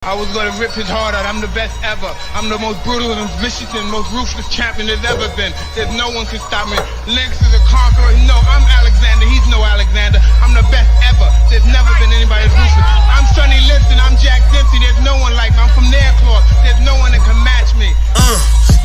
I was gonna rip his heart out. I'm the best ever. I'm the most brutal and vicious and most ruthless champion there's ever been. There's no one can stop me. Lynx is a conqueror. No, I'm Alexander. He's no Alexander. I'm the best ever. There's never been anybody as ruthless. I'm Sonny Liston. I'm Jack Dempsey. There's no one like me. I'm from Nairclaw. There's no one that can match me.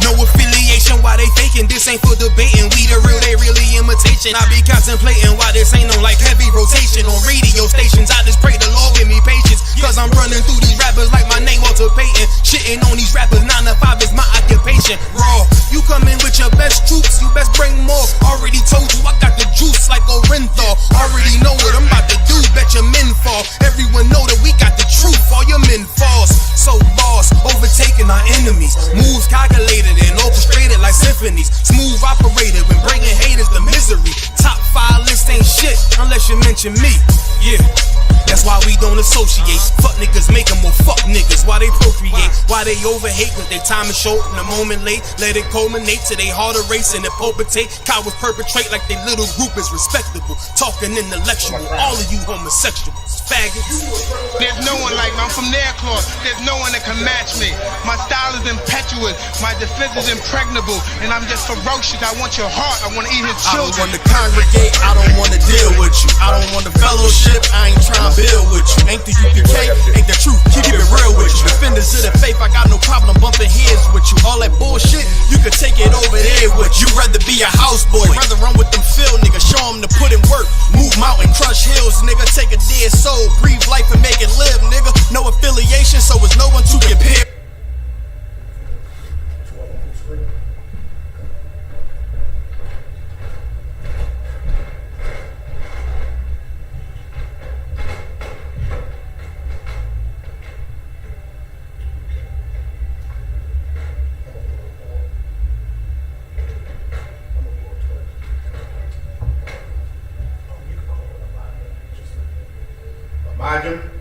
No affiliation, why they faking? This ain't for debating. We the real, they really imitation. I be contemplating why this ain't on like heavy rotation on radio stations. I just pray the Lord give me patience, cause I'm running through these rappers like my name Walter Payton. Shitting on these rappers, 9 to 5 is my occupation. Raw, you come in with your best troops, you best bring more. Already told you I got the juice like Orenthal. Already know what I'm about to do, bet your men fall. Everyone know that we got the truth, all your men false. So boss, overtaking our enemies. Moves calculated and orchestrated like symphonies. Smooth operated when bringing haters to misery. Top 5 list ain't shit unless you mention me. Yeah, that's why we don't associate. Fuck niggas make them more fuck niggas. Why they procreate, why they overhate, cause they time is short and a moment late. Let it culminate to they harder race and it palpitate. Cowards perpetrate like they little group is respectable. Talking intellectual, all of you homosexuals, faggots. There's no one like me. I'm from Nairclaw. There's no one that can match me. My style is impetuous. My defense is impregnable. And I'm just ferocious. I want your heart. I want to eat his children. I don't want to congregate. I don't want to deal with you. I don't want to fellowship. I ain't trying to build with you. Ain't the UPK, ain't the truth. Keep it real with you. Defenders of the faith, I got no problem bumping heads with you. All that bullshit, you can take it over there with you. Rather be a houseboy, rather run with them field niggas. Show them to put in work, move mountain, crush hills, nigga. Take a dead soul, breathe life and make it live, nigga. No affiliation, so it's no one to compare. Imagine.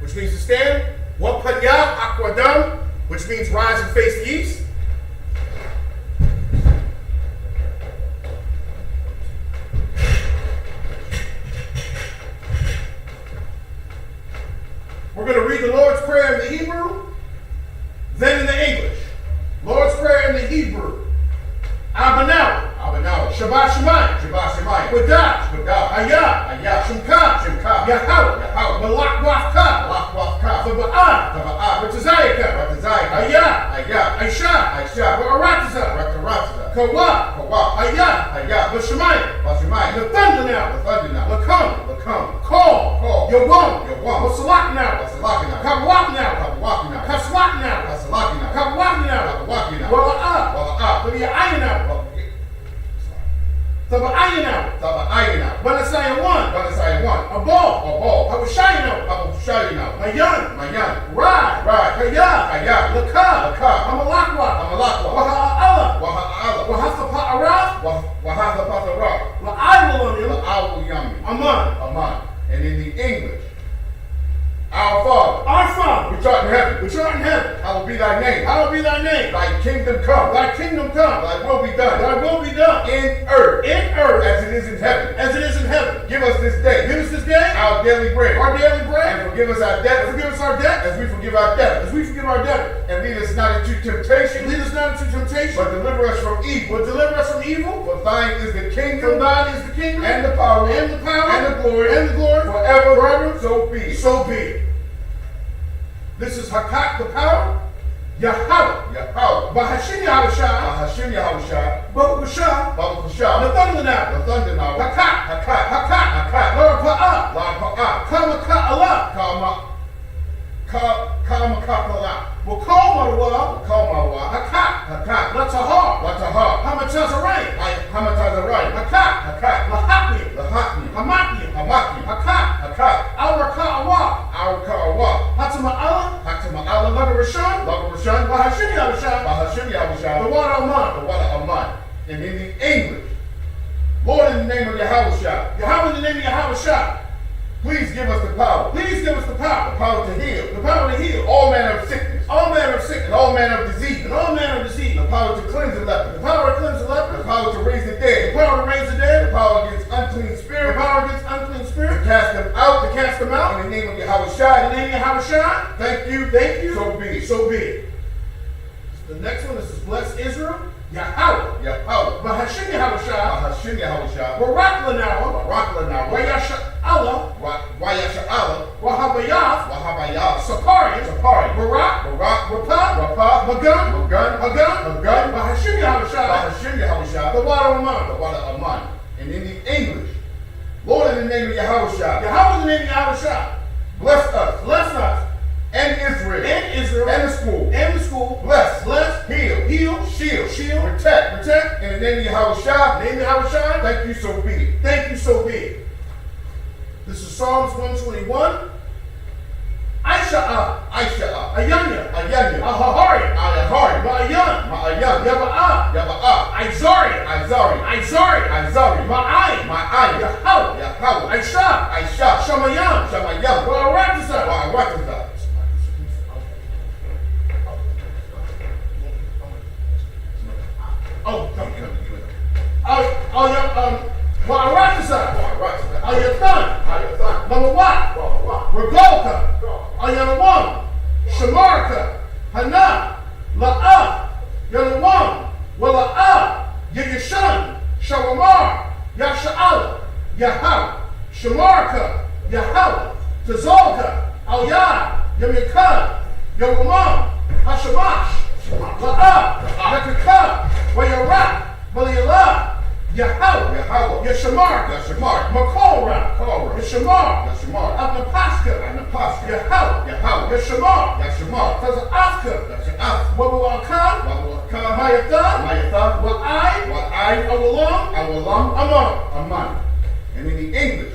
Which means to stand. Wapanya Aquadam, which means rise and face the east. We're going to read the Lord's Prayer in the Hebrew, then in the English. Lord's Prayer in the Hebrew. Abanaw. Shabbat Shemayim. Wadash. Ayah. Shemka. Yahau. Malak Wafka. Zaba'ah. Ratazayaka. Ayah. Aisha. Warataza. Kawa. Ayah. Bashemayim. The thunder now. Lakam. Call. Yawam. Wasalak now. Kawak now. Kaslak now. Kawak now. Wala'ah. Ayin now. Taba'ayina. Banasaya one. A ball. Habashayina. Mayan. Ride. Kaya. Laka. Amalakwa. Waha'ala. Wahafapa'ara. La'aywalam. Aman. And in the English, Our Father, which art in heaven, hallowed be thy name. Thy kingdom come. Thy will be done. our daily bread. Our daily bread. And forgive us our debt. And forgive us our debt. As we forgive our debtors. As we forgive our debtors. And lead us not into temptation. Lead us not into temptation. But deliver us from evil. But deliver us from evil. For thine is the kingdom. For thine is the kingdom. And the power. And the power. And the glory. And the glory. Forever. Forever. So be it. So be it. This is Hakat, the power. Yahweh. Yahweh. Bahashim Yahushua. Bahashim Yahushua. Baruch Shah. Baruch Shah. Nathanael. Nathanael. Hakat. Hakat. Hakat. Hakat. Lord Pa'ah. Lord Pa'ah. Kama Ka'Allah. Kama Ka'Allah. Wakal Marwa. Wakal Marwa. Hakat. Hakat. Latahar. Latahar. Hamatazarain. Hamatazarain. Hakat. Hakat. Lahakni. Lahakni. Hamakni. Hamakni. Hakat. Hakat. Araka'awa. Araka'awa. Hatama'ala. Hatama'ala. Lagarashan. Lagarashan. Bahashim Yahushua. Bahashim Yahushua. The water Aman. The water Aman. And in the English, Lord, in the name of Yahushua. Yahweh, in the name of Yahushua. Please give us the power. Please give us the power. The power to heal. The power to heal. All manner of sickness. All manner of sickness. And all manner of disease. And all manner of disease. The power to cleanse the leper. The power to cleanse the leper. The power to raise the dead. The power to raise the dead. The power against unclean spirit. The power against unclean spirit. To cast them out. To cast them out. In the name of Yahushua. In the name of Yahushua. Thank you. Thank you. So be it. So be it. The next one, this is bless Israel. Yahweh. Yahweh. Bahashim Yahushua. Bahashim Yahushua. Barak Lanawa. Barak Lanawa. Wayasha Allah. Wayasha Allah. Wahabayah. Wahabayah. Sakari. Sakari. Barak. Barak. Rapah. Rapah. Magun. Magun. Magun. Magun. Bahashim Yahushua. Bahashim Yahushua. The water Aman. The water Aman. And in the English, Lord, in the name of Yahushua. Yahweh, in the name of Yahushua. Bless us. Bless us. And Israel. And Israel. And the school. And the school. Bless. Bless. Heal. Heal. Shield. Shield. Protect. Protect. In the name of Yahushua. In the name of Yahushua. Thank you, so be it. Thank you, so be it. This is Psalms 121. Aisha. Aisha. Ayanya. Ayanya. Ahahari. Ahahari. Ma'ayan. Ma'ayan. Yaba'ah. Yaba'ah. Aizari. Aizari. Aizari. Aizari. Ma'ai. Ma'ai. Yahweh. Yahweh. Aisha. Aisha. Shamayam. Shamayam. Wa'aratisa. Wa'aratisa. Ayatan, Mamawat, Regolka, Ayanawam, Shamarka, Hana, La'ah, Yanawam, Wala'ah, Yayashan, Shawamar, Yasha'ala, Yahab, Shamarka, Yahab, Tazolka, Al-Yad, Yamyakan, Yawamam, Hashamash, La'ah, Yakaka, Wayarat, Baliyalah, Yahweh, Yahweh, Yashamar, Yashamar, Makorah, Korah, Yashamar, Yashamar, Abnapaska, Abnapaska, Yahweh, Yahweh, Yashamar, Yashamar, Taza'aska, Taza'aska, Wabu'akan, Wabu'akan, Mayathan, Mayathan, Wa'ai, Awalam, Awalam, Aman, Aman. And in the English,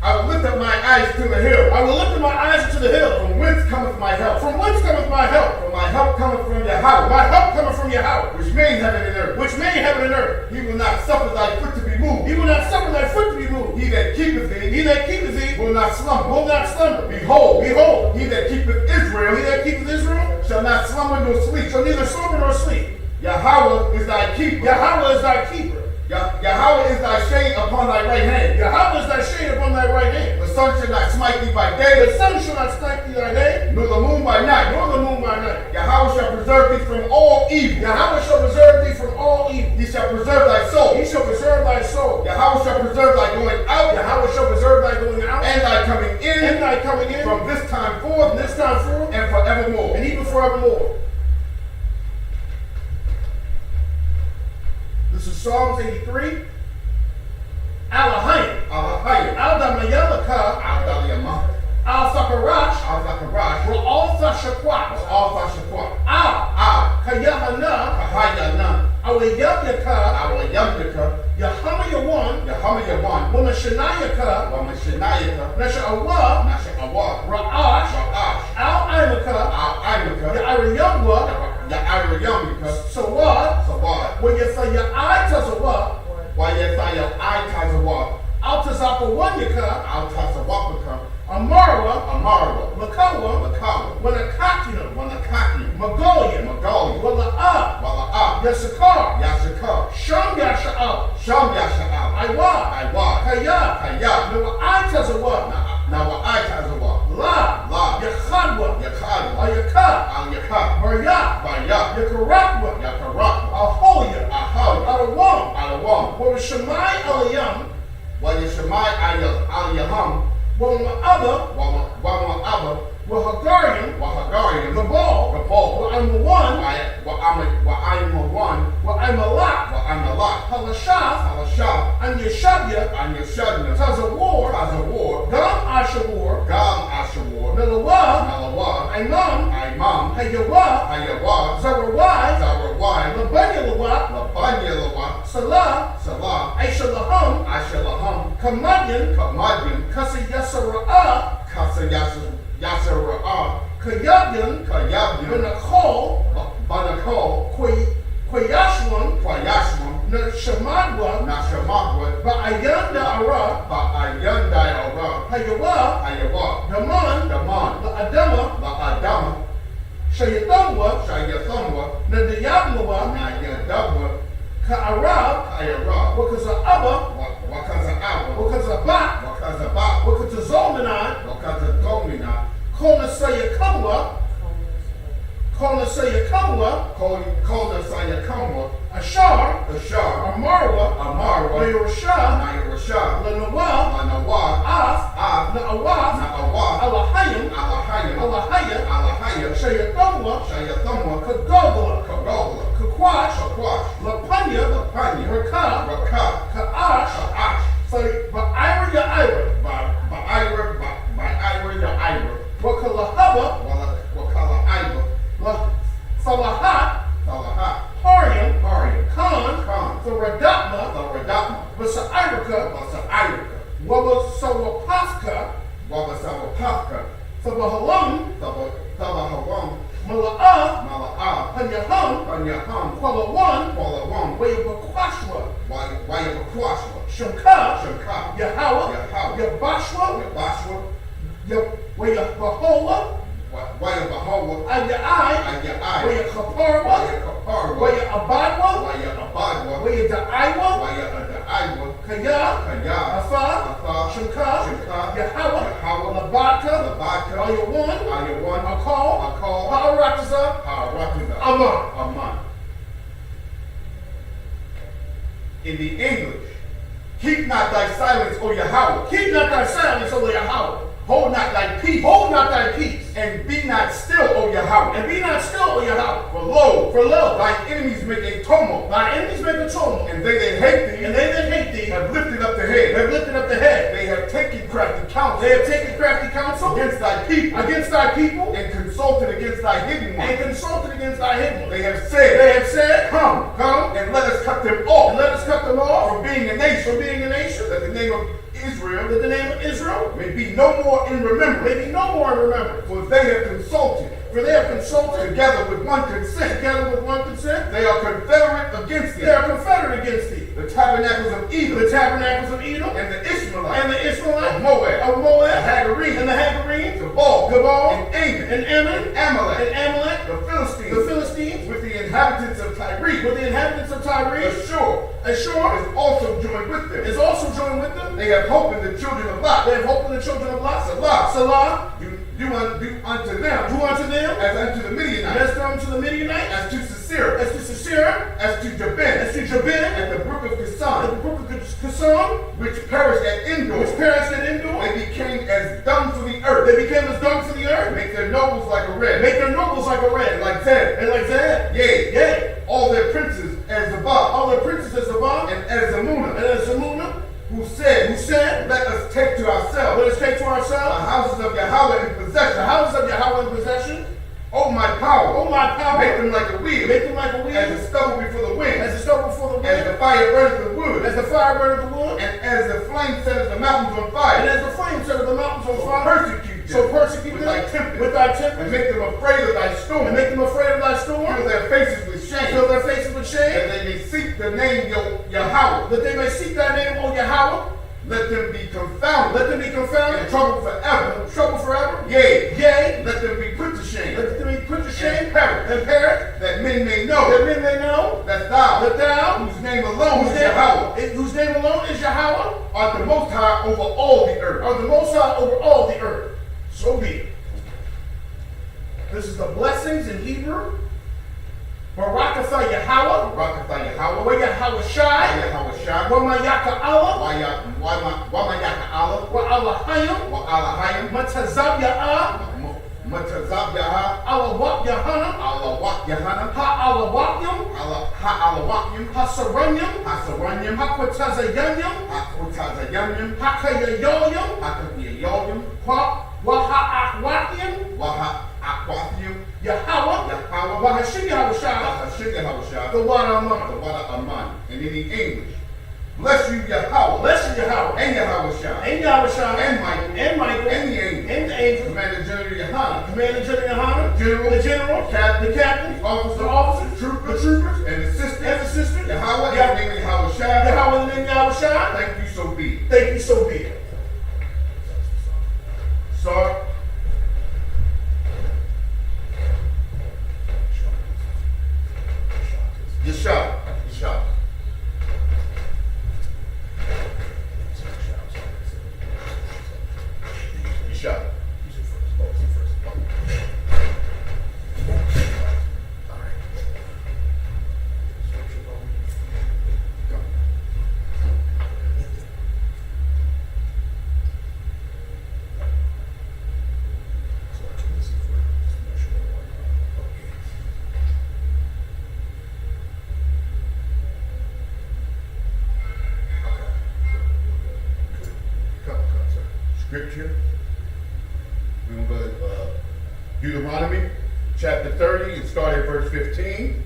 I will lift up my eyes to the hill. I will lift up my eyes to the hill. From whence cometh my help? From whence cometh my help? For my help cometh from Yahweh. My help cometh from Yahweh, which made heaven and earth. Which made heaven and earth. He will not suffer thy foot to be moved. He will not suffer thy foot to be moved. He that keepeth thee. He that keepeth thee will not slumber. Will not slumber. Behold, behold. He that keepeth Israel. He that keepeth Israel shall not slumber nor sleep. Shall neither slumber nor sleep. Yahweh is thy keeper. Yahweh is thy keeper. Yahweh is thy shade upon thy right hand. Yahweh is thy shade upon thy right hand. The sun shall not smite thee by day. The sun shall not smite thee by day. Nor the moon by night. Nor the moon by night. Yahweh shall preserve thee from all evil. Yahweh shall preserve thee from all evil. He shall preserve thy soul. He shall preserve thy soul. Yahweh shall preserve thy going out. Yahweh shall preserve thy going out. And thy coming in. And thy coming in. From this time forth. From this time forth. And forevermore. And even forevermore. This is Psalms 83. Alahayim. Alahayim. Al-Damayalaka. Al-Damayalaka. Al-Sakarash. Al-Sakarash. Ra'al-Thashakwat. Ra'al-Thashakwat. Al. Kayahana. Kahayana. Awayamyaka. Awayamyaka. Yahamayawan. Yahamayawan. Wamashanayaka. Wamashanayaka. Nasha'awa. Nasha'awa. Ra'ash. Ra'ash. Al-Aimaka. Al-Aimaka. Ya'ariyamwa. Ya'ariyamaka. Sawad. Sawad. Wayasaya Tazawa. Wayasaya Tazawa. Altazapawanyaka. Altazapawanyaka. Amarawa. Amarawa. Lakawa. Lakawa. Wanakakina. Wanakakina. Magolia. Magolia. Wala'ah. Wala'ah. Yasakar. Yasakar. Sham Yasha'al. Sham Yasha'al. Iwa. Kaya. Now I tell you what. Now I tell you what. La. Yakhadwa. Ayaka. Barya. Yakarakwa. Ahoya. Alawam. What is Shemai Aliyam? What is Shemai Aliyam? What other? Wahagarian, the ball, well, I'm the one, I'm a lot, Halashah, and Yeshabya, Tazawar, Gam Ashawar, Nalawa, Imam, Hayawa, Zarawai, Labanya, Salah, Aishalaham, Kamadyan, Kasayasara'ah, Kayabyan, Banakol, Kwayashwan, Nashamadwa, Ba'ayanda Ara, Hayawa, Daman, La'adama, Shayatamwa, Nadayabwa, Ka'arab, Wakaza'aba, Wakaza'ba, Wakaza'zominat, Kona Sayakamwa, Ashar, Amarwa, Mayurashah, Lanawa, Na'awaf, Alahaya, Shayatamwa, Kagogla, Kakwash, Lapanya, Raka, Ka'ash, Ba'ira Ya'ira, Wakalahaba, Falahat, Haryam, Khan, Tharadatma, Vasa'iraka, Wabasawapafka, Thabahalam, Mala'ah, Panyaham, Kwalawan, Wayabakwashwa, Shamka, Yahawa, Yabashwa, Wayabahola, Ayai, Wayakaparwa, Wayabadwa, Wayadaiwa, Kaya, Afa, Shamka, Yahawa, Labaka, Ayawan, Akal, Ha'aratiza, Aman. In the English, keep not thy silence, O Yahweh. Keep not thy silence, O Yahweh. Hold not thy peace. And be not still, O Yahweh. For lo, thine enemies make a tumult. And they that hate thee, have lifted up the head. They have taken crafty counsel. Against thy people. And consulted against thy hidden ones. They have said, Come, and let us cut them off. From being a nation. That the name of Israel may be no more in remembrance. For they have consulted together with one consent. They are confederate against thee. The tabernacles of Edom, and the Ishmaelites, of Moab, the Hagarene, Gabal, and Ammon, and Amalek, the Philistines, with the inhabitants of Tyre, Ashur is also joined with them. They have hope in the children of Lot. Salah. Do unto them as unto the Midianites, as to Sisera, as to Jabin, at the brook of Kison, which perished at Endor. They became as dung for the earth. Make their nobles like a red. And like Zed. Yea. All their princes as Zabah, and as Zamuna. Who said, let us take to ourselves the houses of Yahweh in possession. Oh my power, make them like a wheel, as the stubble before the wind, as the fire burns the wood, and as the flame sets the mountains on fire, so persecute them with thy tempest, and make them afraid of thy storm, fill their faces with shame, that they may seek the name Yahweh, thy name, O Yahweh. Let them be confounded, and troubled forever. Yea, let them be put to shame, and perish, that men may know, that thou, whose name alone is Yahweh, art the Most High over all the earth. Art the Most High over all the earth. So be it. This is the blessings in Hebrew. Barakatha Yahweh. Barakatha Yahweh. Wa Yahweh Shai. Yahweh Shai. Wa Mayaka Allah. Wa Mayaka Allah. Wa Allahayim. Wa Allahayim. Matazab Ya'ah. Matazab Yahah. Allah Wak Yahana. Allah Wak Yahana. Ha Allah Wakyam. Allah Wakyam. Ha Saranyam. Ha Saranyam. Ha Kwatazayanyam. Ha Kutazayanyam. Ha Kayayoyam. Ha Kayayoyam. Wa Ha Akwakyam. Wa Ha Akwathim. Yahweh. Yahweh. Wa Hashim Yahweh Shai. Hashim Yahweh Shai. The one Aman. The one Aman. And in the English, bless you Yahweh. Bless you Yahweh. And Yahweh Shai. And Yahweh Shai. And Michael. And Michael. And the angels. And the angels. Commander General Yohana. Commander General Yohana. General. The general. Captain. The captain. The officer. The officer. The troopers. The troopers. And the sisters. And the sister. Yahweh. Yeah. In the name of Yahweh Shai. Yahweh in the name of Yahweh Shai. Thank you, so be it. Thank you, so be it. Sir. Yeshua. Yeshua. Yeshua. Scripture. We're going to go to Deuteronomy chapter 30 and start at verse 15.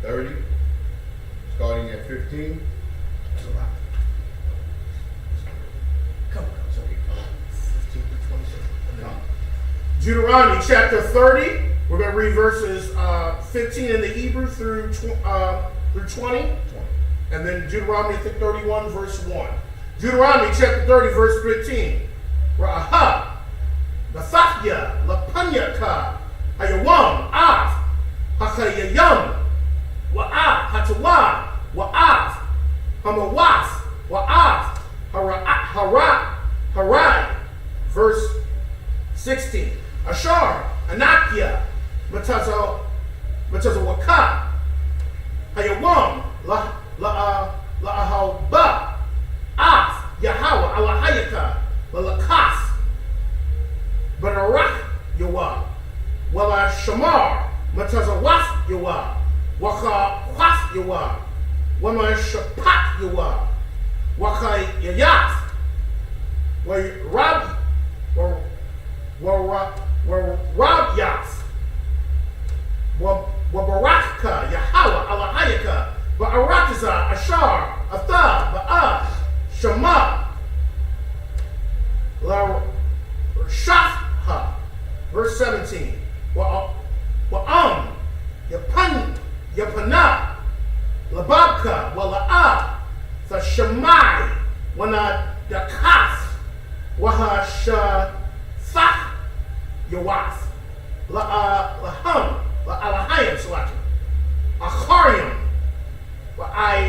30, starting at 15. Deuteronomy chapter 30. We're going to read verses 15 in the Hebrew through 20. And then Deuteronomy, I think 31, verse 1. Deuteronomy chapter 30, verse 15. Ra'aha, Nathafya, Lapanyaka, Hayawam, Av, Hakayayam, Wa'av, Hatawa, Wa'av, Hamawas, Wa'av, Harai. Verse 16. Ashar, Anakia, Matazawaka, Hayawam, La'ahalba, Af, Yahweh, Allahayaka, Lalakas, Banarak, Yawa, Wala Shamar, Matazawas, Yawa, Waka Kwas, Yawa, Wama Shapat, Yawa, Waka Yayat, Rab Yas, Wabarakka, Yahweh, Allahayaka, Ba'aratiza, Ashar, Atha, Ba'a, Shema, La Shafha, verse 17. Wa'am, Yapana, Lababka, Wala'a, Thashamai, Wana Dakas, Wahasha, Thak, Yawas, Laham, Alahayim, Salaki, Achariam, Wa'ai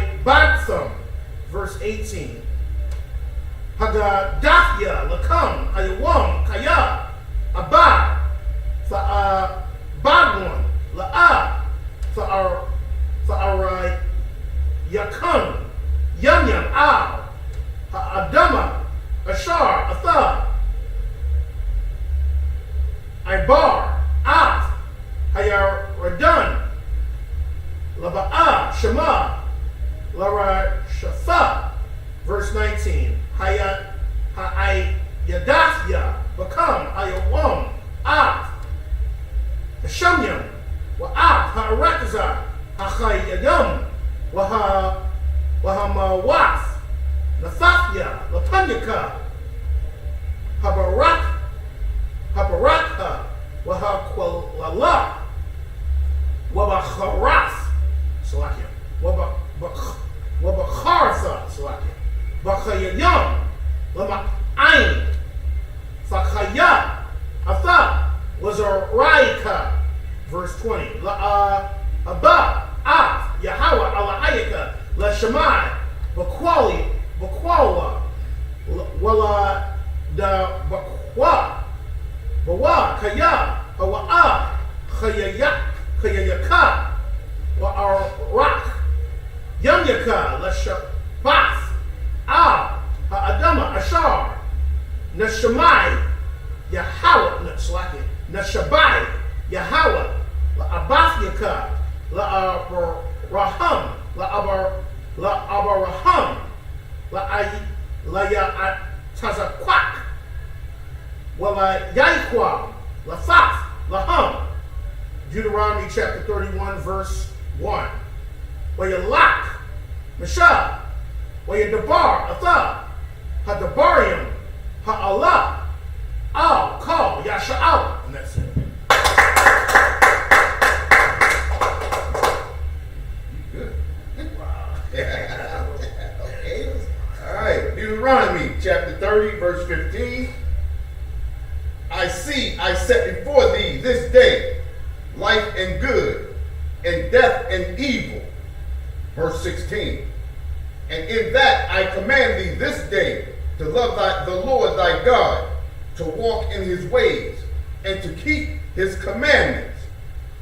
verse 18. Hagadafya, Lakam, Ayawam, Kaya, Abad, Badwan, La'a, Tha'arai, Yakun, Yamyam, Al, Adama, Ashar, Atha, Ibar, Af, Hayar Radan, Laba'a, Shema, Lara Shafa, verse 19. Hayat, Ha'ay Yadafya, Bakam, Ayawam, Af, Hashamyam, Wa'af, Ha'arakaza, Ha'chayayam, Wahamawas, Nathafya, Lapanyaka, Habarakha, Wahakwalala, Wabacharas, Salakia, Wabachartha, Salakia, Bakayayam, Lama'ain, Fakaya, Atha, Wazaraika, verse 20. Abba, Af, Yahweh, Allahayaka, La Shema, la'abaraham, la'abaraham, la'yatazakwak, wa'layaikwam, la'thaf, la'ham. Deuteronomy chapter 31, verse 1. Wa'yalak, mashah, wa'yadabar, athah, hadabarim, ha'alah, al, kal, yasha'al. And that's it. Okay. All right. Deuteronomy chapter 30, verse 15. I set before thee this day life and good, and death and evil. Verse 16. And in that I command thee this day to love the Lord thy God, to walk in his ways, and to keep his commandments,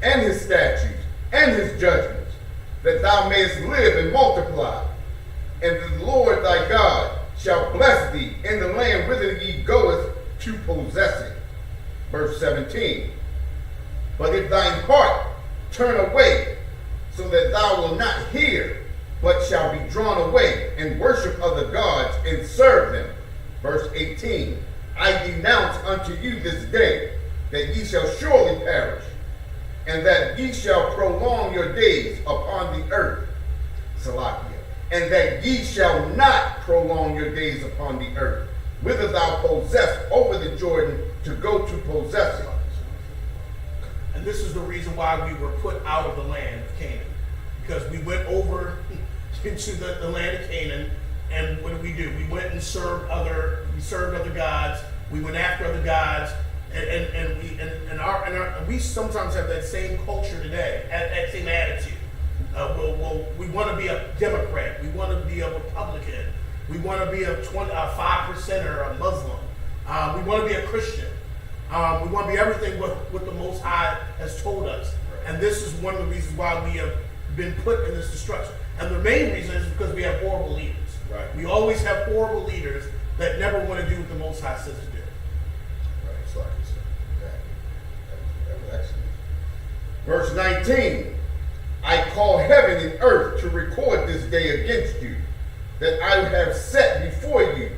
and his statutes, and his judgments, that thou mayest live and multiply. And the Lord thy God shall bless thee in the land whither ye goest to possess it. Verse 17. But if thine heart turn away, so that thou wilt not hear, but shall be drawn away, and worship other gods, and serve them. Verse 18. I denounce unto you this day that ye shall surely perish, and that ye shall prolong your days upon the earth. Salakia. And that ye shall not prolong your days upon the earth, whither thou possessed over the Jordan to go to possess it. And this is the reason why we were put out of the land of Canaan. Because we went over into the land of Canaan, and what did we do? We went and served other gods. We went after other gods, and we sometimes have that same culture today, that same attitude. We want to be a Democrat. We want to be a Republican. We want to be a 5%er, a Muslim. We want to be a Christian. We want to be everything what the Most High has told us. And this is one of the reasons why we have been put in this destruction. And the main reason is because we have horrible leaders. Right. We always have horrible leaders that never want to do what the Most High says to do. Right, it's like it's exactly. That was excellent. Verse 19. I call heaven and earth to record this day against you, that I have set before you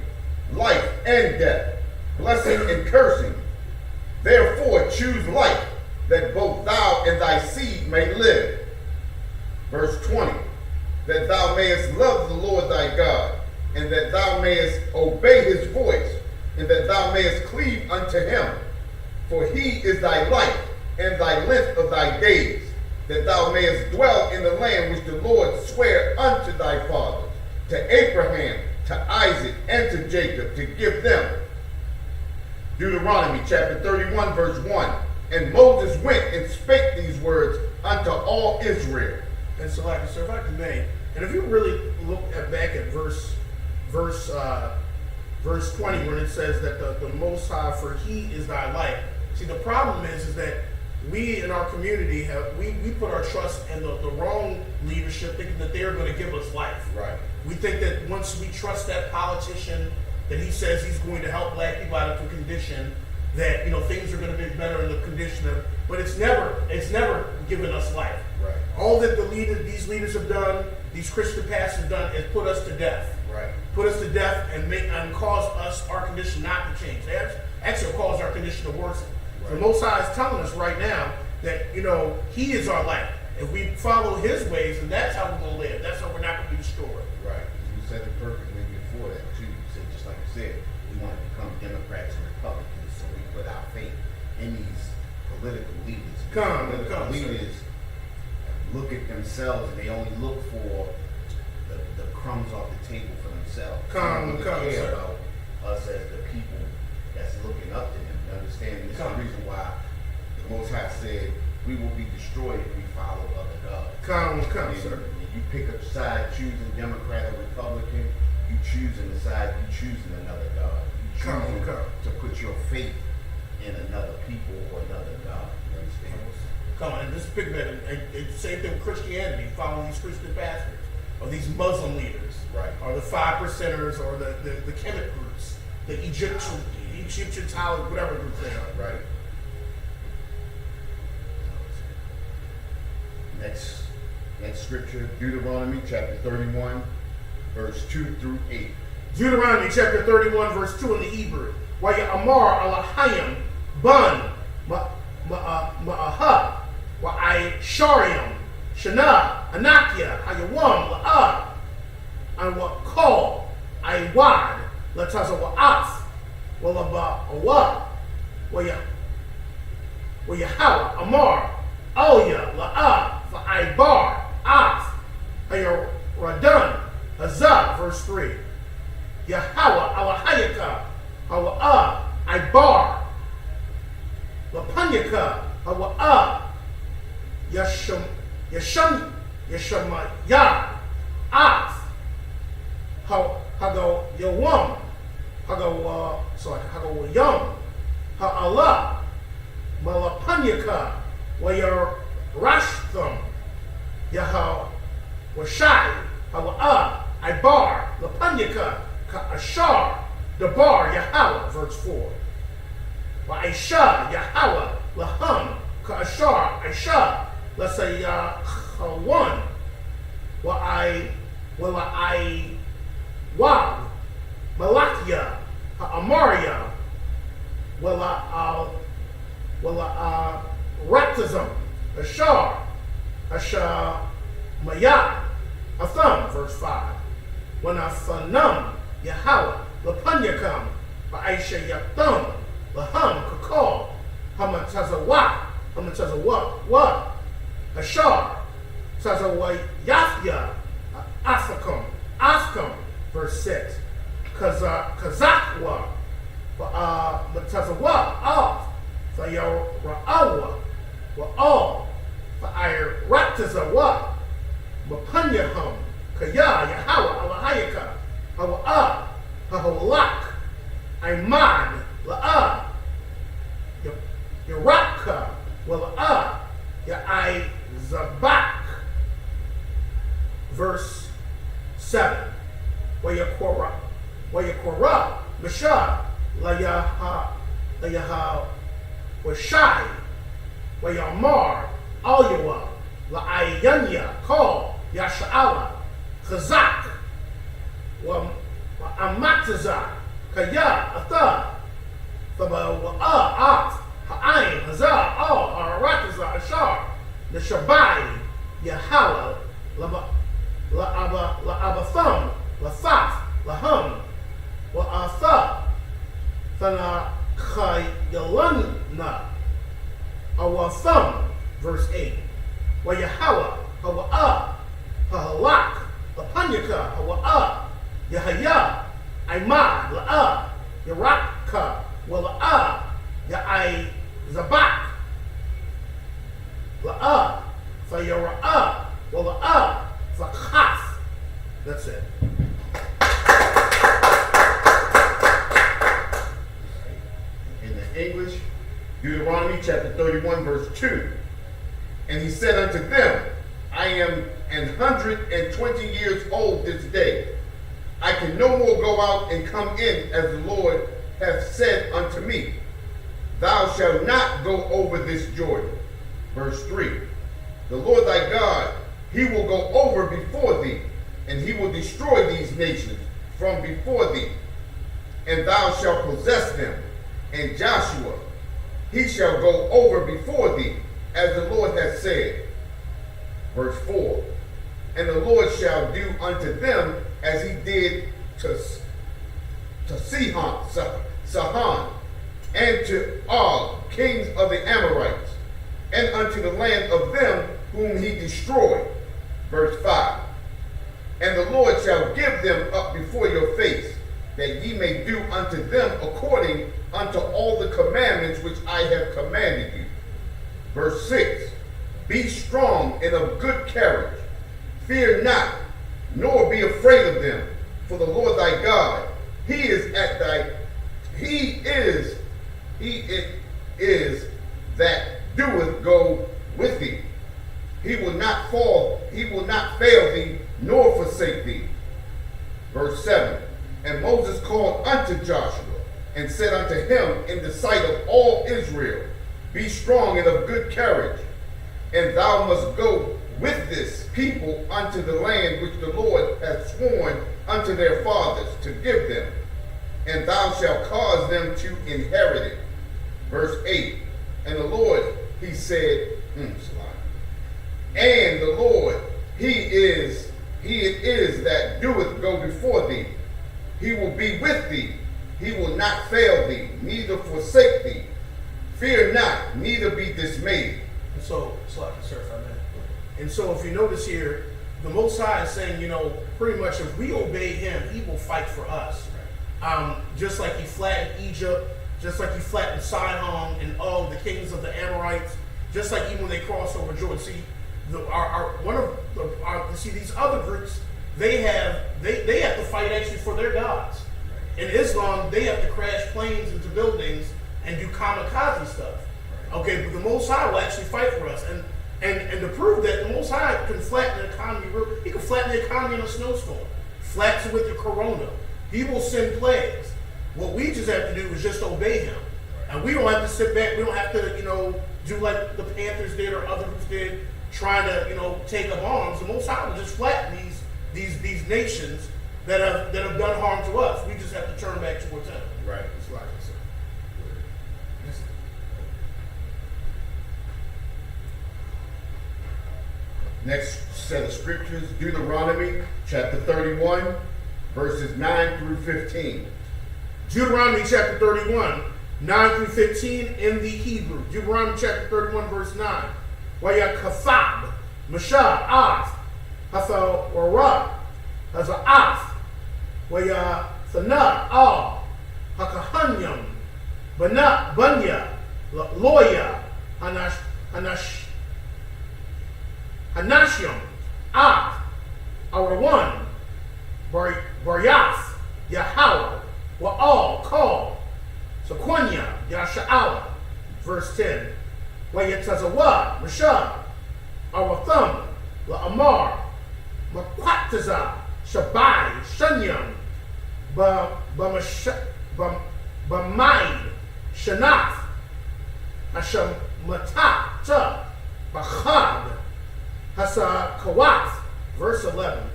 life and death, blessing and cursing. Therefore choose life, that both thou and thy seed may live. Verse 20. That thou mayest love the Lord thy God, and that thou mayest obey his voice, and that thou mayest cleave unto him. For he is thy life, and thy length of thy days, that thou mayest dwell in the land which the Lord sware unto thy fathers, to Abraham, to Isaac, and to Jacob, to give them. Deuteronomy chapter 31, verse 1. And Moses went and spake these words unto all Israel. And so, like I said, if I may, and if you really look back at verse 20, when it says that the Most High, for he is thy life. See, the problem is that we in our community we put our trust in the wrong leadership, thinking that they're going to give us life. Right. We think that once we trust that politician, that he says he's going to help black people out of the condition, that things are going to be better in the condition of. But it's never given us life. Right. All that these leaders have done, these Christian pastors have done, is put us to death. Right. Put us to death and cause our condition not to change. They actually cause our condition to worsen. Right. The Most High is telling us right now that he is our life. If we follow his ways, and that's how we're going to live. That's how we're not going to be destroyed. Right. You said it perfectly before that too. You said, just like you said, we want to become Democrats and Republicans, so we put our faith in these political leaders. Political leaders look at themselves and they only look for the crumbs off the table for themselves. They don't really care about us as the people that's looking up to them. You understand? This is the reason why the Most High said we will be destroyed if we follow other gods. When you pick a side, choosing Democrat or Republican, you choosing the side, you choosing another God. You choosing to put your faith in another people or another God. You understand? Come on, and this big man, and same thing with Christianity, following these Christian pastors, or these Muslim leaders, Right. or the 5%ers, or the Kemet groups, the Egyptian Talib, whatever groups they are. Right. Next scripture, Deuteronomy chapter 31, verse 2 through 8. Deuteronomy chapter 31, verse 2 in the Hebrew. Waya Amar Alahayim Bun Ma'aha Wa I Shariam Shana Anakia Hayawam La'ah and what call I wad Lataza Wa'af Walaba Awa Wayahawa Amar Alya La'ah for I bar Af Ayaradan Hazah, verse 3. Yahweh Alahayaka Hawa Ibar Lapanyaka Hawa Yashamaya Af Hago Yawam Hago Yum Ha'Allah Malapanyaka Wayar Rashtham Yaha Washai Hawa Ibar Lapanyaka Ashar, the bar Yahweh, verse 4. Wa Aisha Yahweh Laham Ka Ashar Aisha Lasa Yahawan Wa I Wab Malakia Amaria Wala Raptizum Ashar Maya Atham, verse 5. When Afanam Yahweh, Lapanyakam, Aisha Yatham, Laham, Kakal, Hamatazawa, what? Ashar, Tazawa Yathya, Askam, verse 6. Kazakwa, Matazawa, off, Fayarawa, Wa'al, Fa'ir Raptazawa, Mapanyaham, Kaya, Yahweh, Alahayaka, Hawa, Haholak, Aiman, La'ah, Yaraka, Wala'ah, Ya'ai Zabak. Verse 7. Wayakora, Mashah, Layaha, Washai, Wayamar, Alyawa, La'ayanya, Call, Yasha'ala, Chazak, Amataza, Kaya, Atha, Thaba, Ha'ain, Hazah, Al, Arataza, Ashar, Neshabai, Yahala, La'abatham, Lafaf, Laham, Wa'atha, Thana Khayalana, Awatham, verse 8. Wayahawa, Hawa'a, Hahalak, Lapanyaka, Hawa'a, Yahaya, Aimad, La'ah, Yaraka, Wala'ah, Ya'ai Zabak, La'ah, Fayara'ah, Wala'ah, Fakhaf. That's it. In the English, Deuteronomy chapter 31, verse 2. And he said unto them, I am 120 years old this day. I can no more go out and come in as the Lord hath said unto me. Thou shalt not go over this Jordan. Verse 3. The Lord thy God, he will go over before thee, and he will destroy these nations from before thee, and thou shalt possess them. And Joshua, he shall go over before thee, as the Lord hath said. Verse 4. And the Lord shall do unto them as he did to Sihon, and to Og, kings of the Amorites, and unto the land of them whom he destroyed. Verse 5. And the Lord shall give them up before your face, that ye may do unto them according unto all the commandments which I have commanded you. Verse 6. Be strong and of good courage. Fear not, nor be afraid of them. For the Lord thy God, he is that doeth go with thee. He will not fail thee, nor forsake thee. Verse 7. And Moses called unto Joshua, and said unto him in the sight of all Israel, Be strong and of good courage, and thou must go this people unto the land which the Lord hath sworn unto their fathers to give them, and thou shalt cause them to inherit it. Verse 8, and the Lord, he said, and the Lord, he it is that doeth go before thee. He will be with thee. He will not fail thee, neither forsake thee. Fear not, neither be dismayed. And so, sir, if I may. And so if you notice here, the Most High is saying, pretty much if we obey him, he will fight for us. Just like he flattened Egypt, just like he flattened Sihon and all the kings of the Amorites, just like even when they crossed over Jordan. See, these other groups, they have to fight actually for their gods. In Islam, they have to crash planes into buildings and do kamikaze stuff. Okay, but the Most High will actually fight for us. And to prove that the Most High can flatten the economy, he can flatten the economy in a snowstorm, flattens it with the corona. He will send plagues. What we just have to do is just obey him. And we don't have to sit back, we don't have to, do like the Panthers did or other groups did, trying to, take up arms. The Most High will just flatten these nations that have done harm to us. We just have to turn back towards him. Right, it's like it, sir. Next set of scriptures, Deuteronomy chapter 31, verses 9 through 15. Deuteronomy chapter 31, 9 through 15 in the Hebrew. Deuteronomy chapter 31, verse 9. Waya kafab, mashah, af, hatha wara, haza af, waya thana, al, hakahanyam, banya, loya, Hanashiam, Ab, Arawan, Baryath, Yahweh, Wa'al, Call, Sequania, Yasha'ala. Verse 10. Wayatazawa, Mashah, Aratham, La'amar, Makwataza, Shabai, Shanyam, Bamaid, Shanath, Hashamata, Ta, Bachad, Hasa Kawath, verse 11.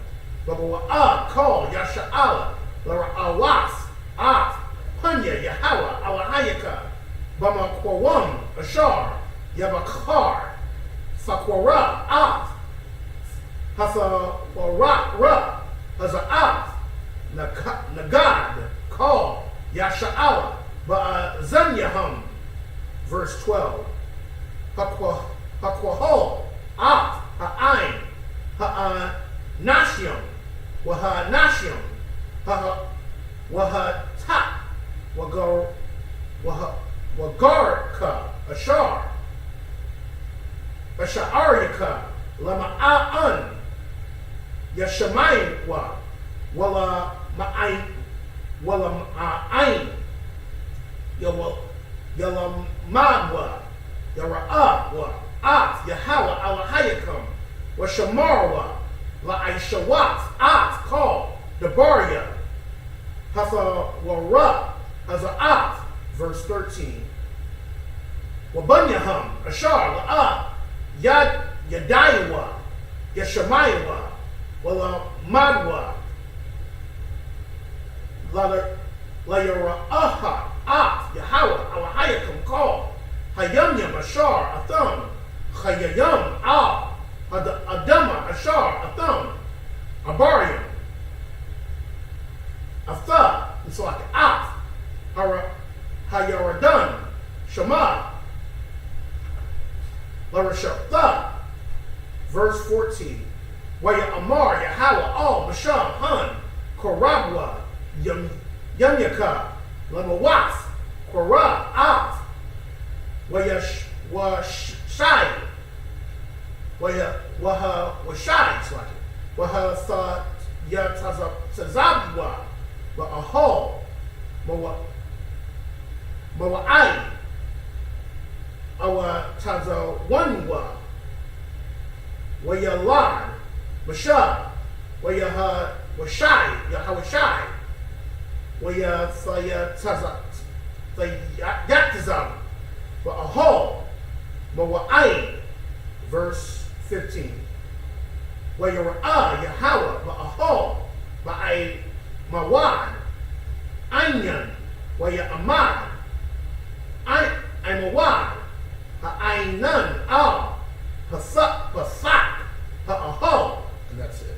Babawa'a, call, Yasha'ala, Lara'awath, Af, Panya, Yahawa, Alahayaka, Bamakwawam, Ashar, Yabakar, Fakwara, Af, Hatha Ra, Haza'af, Nagad, call, Yasha'ala, Ba'azanyaham, verse 12. Hakwahol, Af, Ha'ain, Ha'anashiam, Wahanashiam, Wahatat, Wagarka, Ashar, Asha'aryaka, Lama'a'an, Yashamaywa, Wala Ma'ain, Yalammadwa, Yara'ah, Af, Yahweh, Alahayakam, Washamarwa, La'aishawaf, Af, call, Debaria, Hatha Wara, Haza'af, verse 13. Wabanyaham, Ashar, La'ah, Yadayawa, Yashamayawa, Wala Madwa, Layara'aha, Af, Yahweh, Alahayakam, call, Hayamyam, Ashar, Atham, Chayayam, Al, Adama, Ashar, Atham, Abariam, Atha, it's like Af, Hayaradan, Shema, Larashatha, verse 14. Waya Amar, Yahweh, Al, Basham, Han, Korabwa, Yamyaka, Lamawaf, Korab, Af, Washai, Washai, it's like it. Waha Tazabwa, Wa'ahol, Mawa'ai, Awa Tazawanwa, Wayalad, Masha, Washai, Yahawashai, Yatazam, Wa'ahol, Mawa'ai, verse 15. wa yara Yahweh ba'ahol ba'ay mawad anyan wa ya'amad ay mawad ha'aynan al pasak ha'ahol. And that's it.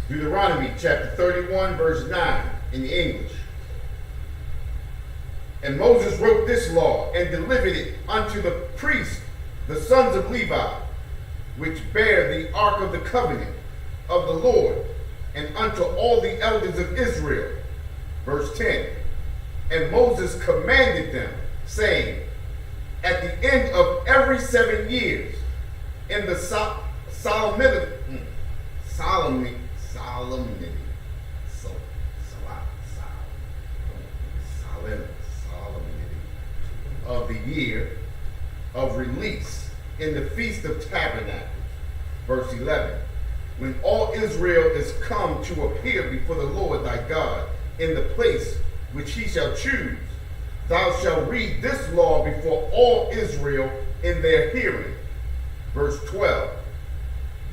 Deuteronomy chapter 31, verse 9 in the English. And Moses wrote this law and delivered it unto the priests, the sons of Levi, which bear the ark of the covenant of the Lord, and unto all the elders of Israel. Verse 10. And Moses commanded them, saying, at the end of every 7 years, in the solemnity of the year of release, in the Feast of Tabernacles. Verse 11. When all Israel is come to appear before the Lord thy God in the place which he shall choose, thou shalt read this law before all Israel in their hearing. Verse 12.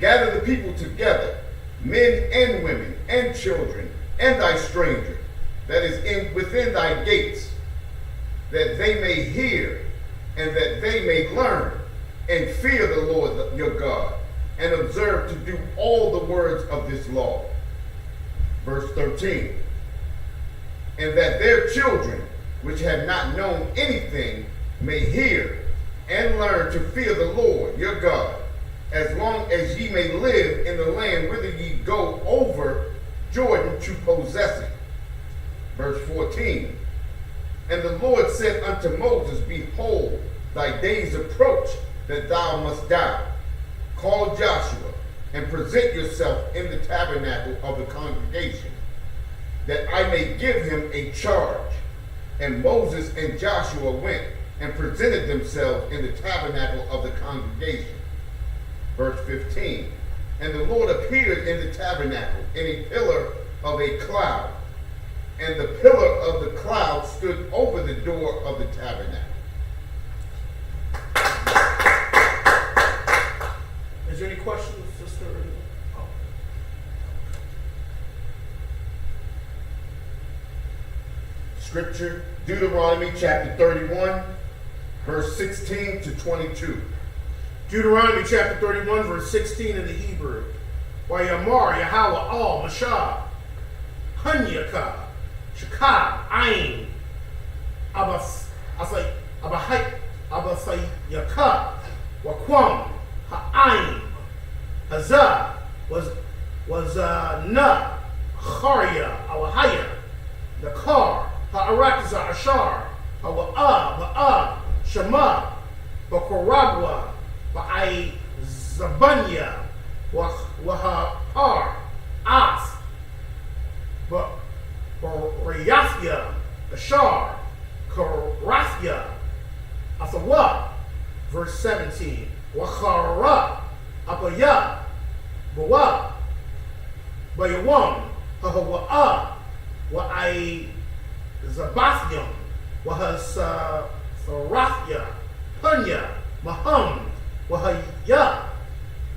Gather the people together, men and women and children, and thy stranger that is within thy gates, that they may hear and that they may learn and fear the Lord your God, and observe to do all the words of this law. Verse 13. And that their children, which have not known anything, may hear and learn to fear the Lord your God, as long as ye may live in the land whither ye go over Jordan to possess it. Verse 14. And the Lord said unto Moses, behold, thy days approach that thou must die. Call Joshua and present yourself in the tabernacle of the congregation, that I may give him a charge. And Moses and Joshua went and presented themselves in the tabernacle of the congregation. Verse 15. And the Lord appeared in the tabernacle in a pillar of a cloud, and the pillar of the cloud stood over the door of the tabernacle. Is there any questions, sister? Oh. Scripture, Deuteronomy chapter 31, verse 16 to 22. Deuteronomy chapter 31, verse 16 in the Hebrew. Wayamar Yahweh al Mashah Hanyaka Shakab Ain Abasayaka Wakwam Ha'ain Hazah was Na Charya Awahaya Nakar Ha'arakza Ashar Ba'a Shema Bakorabwa Ba'ai Zabanya Wahapar As Rayafia Ashar Karathia Asawa. Verse 17. Wachara Apaya Bawa Bayawam Hahawa'a Wa'ai Zabathyam Wahas Tharathia Punya Maham Wahaya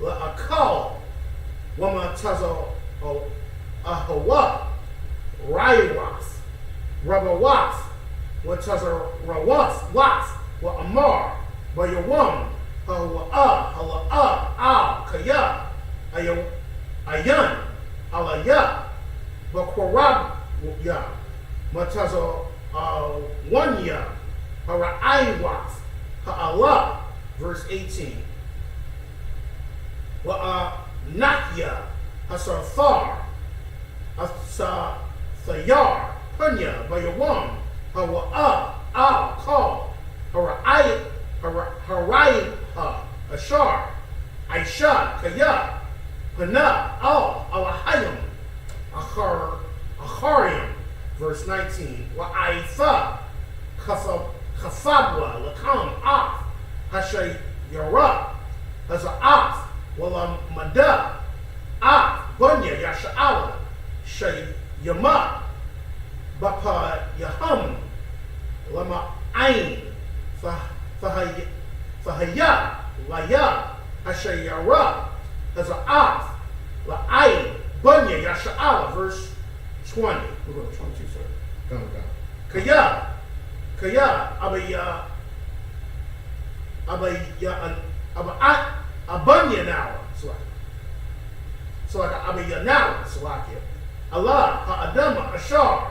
Akal Wamatazo Ahawa Raiwas Rabawas Wataza Rawas Was Wa Amar Bayawam Hawa Al Kaya Ayan Alaya Bakwarabya Matazo Wanya Haraiwas Ha'Allah. Verse 18. Nakya Hasafar Asayar Punya Bayawam Hawa Al Kal Haraiha Ashar Aisha Kaya Pana Al Alahayim Achariam. Verse 19. Wa'aifa Khafabwa Lakam Af Hashay Yara Haza'af Wala Mada Af Bunya Yasha'ala Shay Yama Bapa Yaham Lama Ain Fahaya Laya, Hashayara, Haza'af, La'ai, Bunya, Yasha'ala, verse 20. We're going to 22, sir. Come. Kaya, Abunya now. So like Abiya now, Salakia. Allah, Ha'adama, Ashar,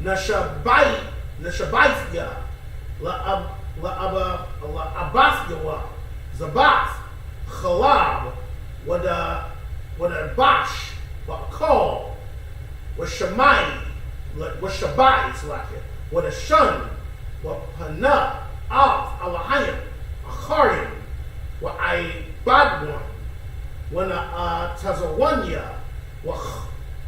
Nashabaithya, La'abasyawa, Zabath, Khalab, Wadabash, Wakal, Washamai, Washabai, Salakia, Wadashun, Wapana, Af, Alahayim, Acharim, Wa'aibadwan, Tazawanya,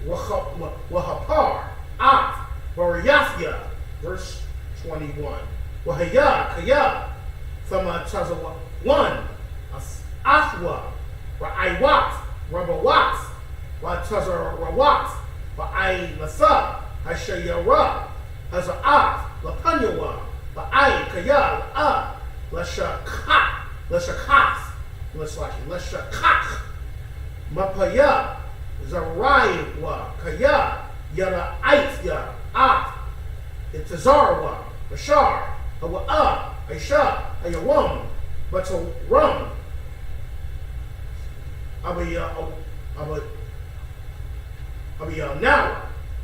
Wahapar, Af, Bariyafya, verse 21. Wahaya, Kaya, Thama Tazawan, Afwa, Ra'aiwat, Rabawat, Watazarawat, Ba'ai Lasa, Hashayara, Haza'af, Lapanyawa, Ba'ai Kaya, Lashakach, Mapaya, Zaraiwa, Kaya, Yara Aithya, Af, Itazarwa, Bashar, Hawa'a, Aisha, Ayawam, Bataram, Abiya now,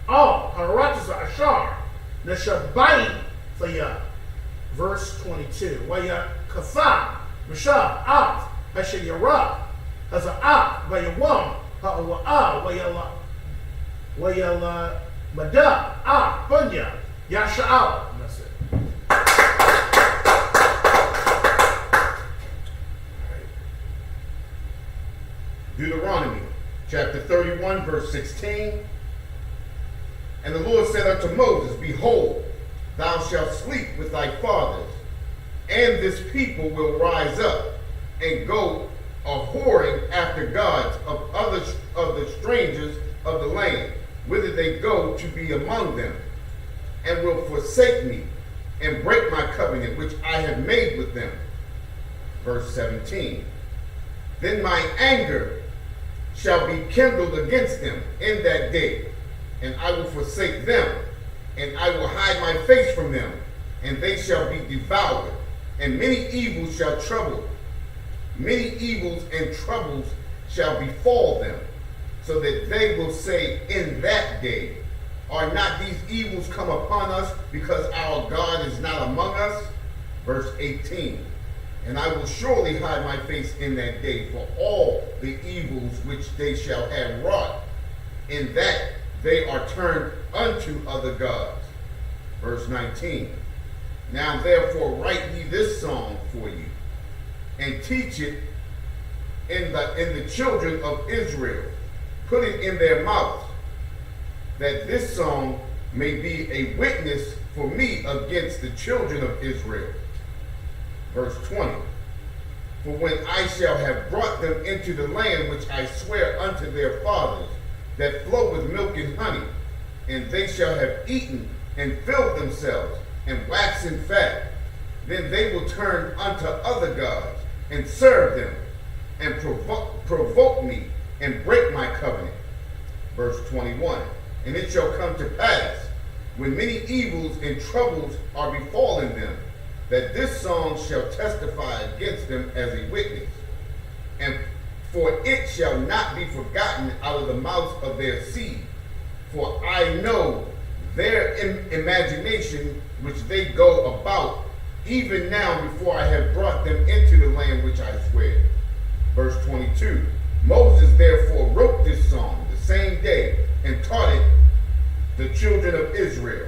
all Harataza Ashar, Nashabai Thaya, verse 22. Waya Katha, Masha, Af, Hashayara, Haza'af, Bayawam, Ha'awa'a, Wayala Mada, Af, Bunya, Yasha'al. And that's it. Deuteronomy chapter 31, verse 16. And the Lord said unto Moses, Behold, thou shalt sleep with thy fathers, and this people will rise up and go a-whoring after gods of the strangers of the land, whither they go to be among them, and will forsake me, and break my covenant which I have made with them. Verse 17. Then my anger shall be kindled against them in that day, and I will forsake them, and I will hide my face from them, and they shall be devoured, and many evils and troubles shall befall them, so that they will say in that day, Are not these evils come upon us, because our God is not among us? Verse 18. And I will surely hide my face in that day for all the evils which they shall have wrought, in that they are turned unto other gods. Verse 19. Now therefore write ye this song for you, and teach it in the children of Israel. Put it in their mouths, that this song may be a witness for me against the children of Israel. Verse 20. For when I shall have brought them into the land which I swear unto their fathers, that flow with milk and honey, and they shall have eaten and filled themselves, and waxen fat, then they will turn unto other gods, and serve them, and provoke me, and break my covenant. Verse 21. And it shall come to pass, when many evils and troubles are befalling them, that this song shall testify against them as a witness. And for it shall not be forgotten out of the mouth of their seed. For I know their imagination which they go about, even now before I have brought them into the land which I swear. Verse 22. Moses therefore wrote this song the same day, and taught it the children of Israel.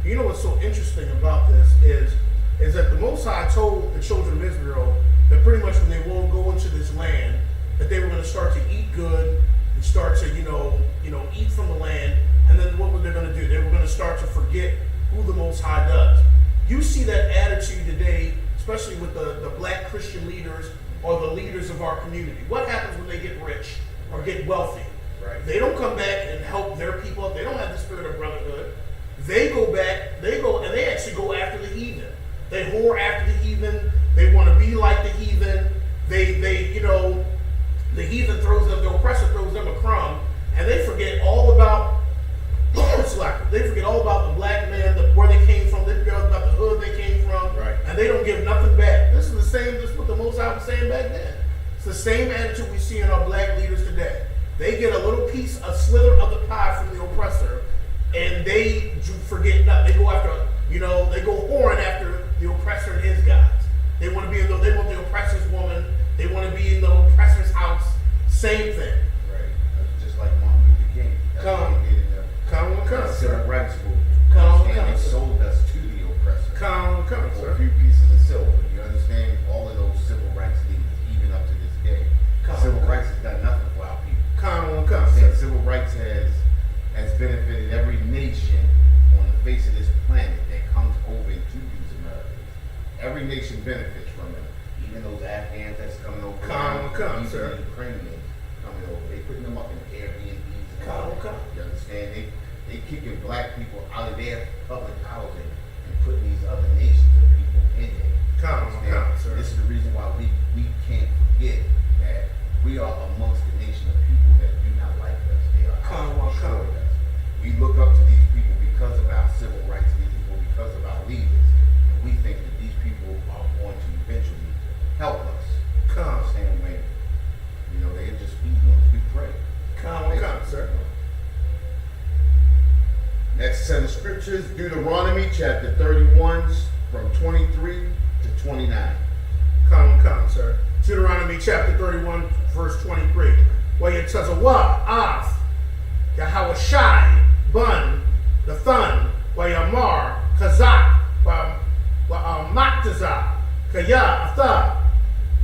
You know what's so interesting about this is that the Most High told the children of Israel that pretty much when they will go into this land, that they were going to start to eat good and start to, eat from the land. And then what were they going to do? They were going to start to forget who the Most High does. You see that attitude today, especially with the black Christian leaders or the leaders of our community. What happens when they get rich or get wealthy? Right. They don't come back and help their people. They don't have the spirit of brotherhood. They go back, and they actually go after the heathen. They whore after the heathen. They want to be like the heathen. They you know, the heathen throws them, the oppressor throws them a crumb, and they forget all about they forget all about the black man, where they came from. They forget all about the hood they came from, Right. and they don't give nothing back. This is the same. This is what the Most High was saying back then. It's the same attitude we see in our black leaders today. They get a little piece, a slither of the pie from the oppressor, and they forget nothing. They go after, you know, they go whoring after the oppressor and his gods. They want to be in they want the oppressor's woman. They want to be in the oppressor's house. Same thing. Right. That's just like Martin Luther King. That's Come. what he did in Come, the civil sir. rights movement. Come, And they sir. sold us to the oppressor. Come, For sir. a few pieces of silver. You understand? All of those civil rights leaders, even up to this day. Civil rights has done nothing for our people. Come, Saying sir. civil rights has benefited every nation on the face of this planet that comes over into these Americas. Every nation benefits from it. Even those Afghans that's coming over. Come, even sir. the Ukrainians coming over. They putting them up in Airbnbs. And all that. Come. You understand? They kicking black people out of their public housing and putting these other nations of people in there. Come, Understand? sir. This is the reason why we can't forget that we are amongst the nation of people that do not like us. They are out to destroy us. We look up to these people because of our civil rights leaders or because of our leaders. And we think that these people are going to eventually help us. Come. Understand when, you know, they're just feeding us. We pray. Come, sir. Next set of scriptures, Deuteronomy chapter 31, from 23 to 29. Come, sir. Deuteronomy chapter 31, verse 23. Where it says, Wa, Af, Yahawashai, Bun, the Thun, Wayamar, Kazak, Maktazah, Kaya, Atha,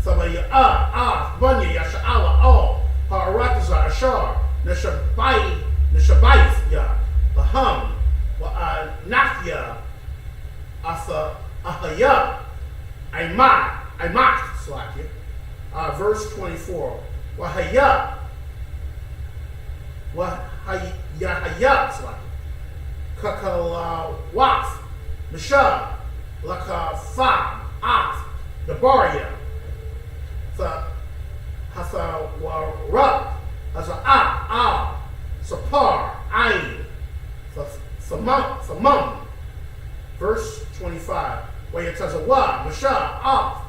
Sabaya, Af, Bunya, Yasha'ala, All, Ha'arataza, Ashar, Neshabayith, Ya, Baham, Nathya, Asa, Ahaya, Aimak, Slakia. Verse 24. Wahaya, Slakia. Kakalawaf, Misha, Lakafa, Af, Dabaria, Hathawara, Haza, Sapar, Ain, Samum. Verse 25. Where it says, Wa, Misha, Af,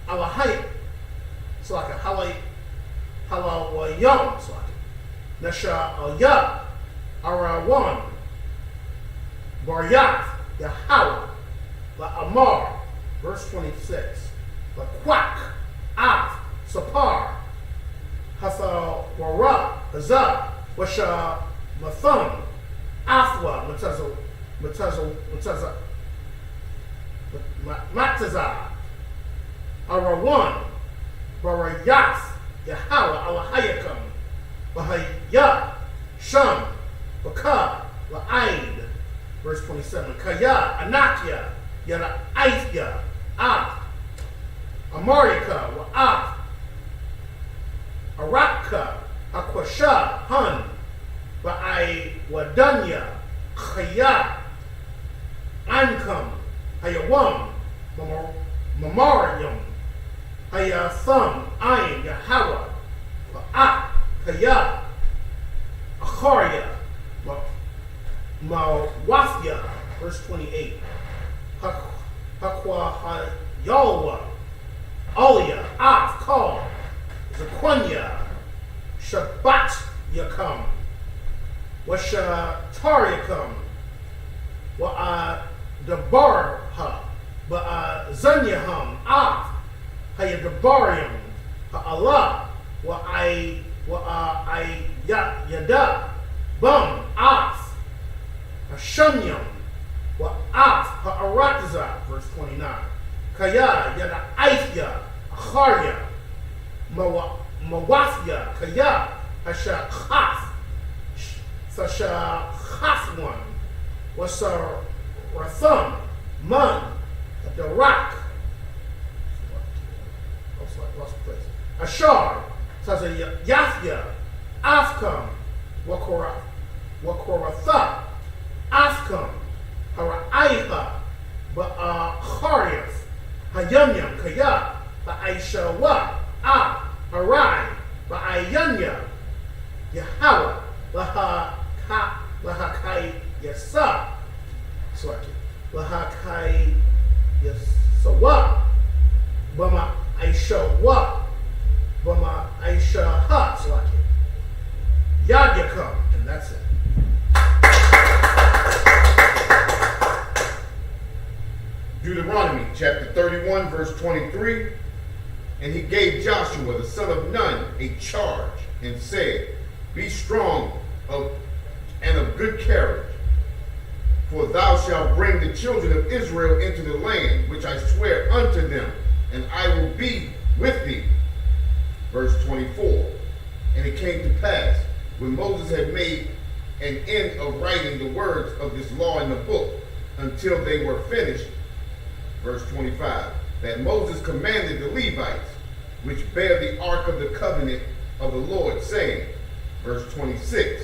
Alahayt, Slaka, Halawayam, Slaka, Nesha, Alya, Arawan, Baryath, Yahawah, La Amar, verse 26. La Quack, Af, Sapar, Hathawara, Hazah, Washa, Mathum, Afwa, Matazah, Arawan, Barayath, Yahawah, Alahayakam, Bahaya, Sham, Baka, La'aid, verse 27. Kaya, Anakia, Yada Aithya, Af, Amarika, Wa'af, Araka, Akwasha, Hun, Ba'ai, Wadanya, Khaya, Ankam, Hayawam, Mamarium, Hayatham, Ayin, Yahawa, Ba'ak, Kaya, Acharya, Mawafya, verse 28. Hakwa Hayalwa, Alia, Af, Kal, Zaquanya, Shabbat Yakam, Washatariakam, Dabarha, Zanyaham, Af, Hayadabarium, Allah, Yada, Bum, Af, Hashanyam, Af, Ha'arataza, verse 29. Kaya, Yada Aithya, Acharya, Mawafya, Kaya, Hashachaf, Sashachafwan, Wasaratham, Man, Darak, Ashar, Yathya, Afkam, Wakoratha, Afkam, Haraiha, Ba'acharyath, Hayamyam, Kaya, Ba'aisha wa, Harai, Ba'ayanya, Yahweh, Lahakai Yasa, Lahakai Yasawa, Bama Aisha wa, Bama Aisha ha, Yagyaka, and that's it. Deuteronomy chapter 31, verse 23. And he gave Joshua the son of Nun a charge and said, Be strong and of good courage, for thou shalt bring the children of Israel into the land which I swear unto them, and I will be with thee. Verse 24. And it came to pass, when Moses had made an end of writing the words of this law in the book, until they were finished, verse 25, that Moses commanded the Levites, which bear the ark of the covenant of the Lord, saying, verse 26,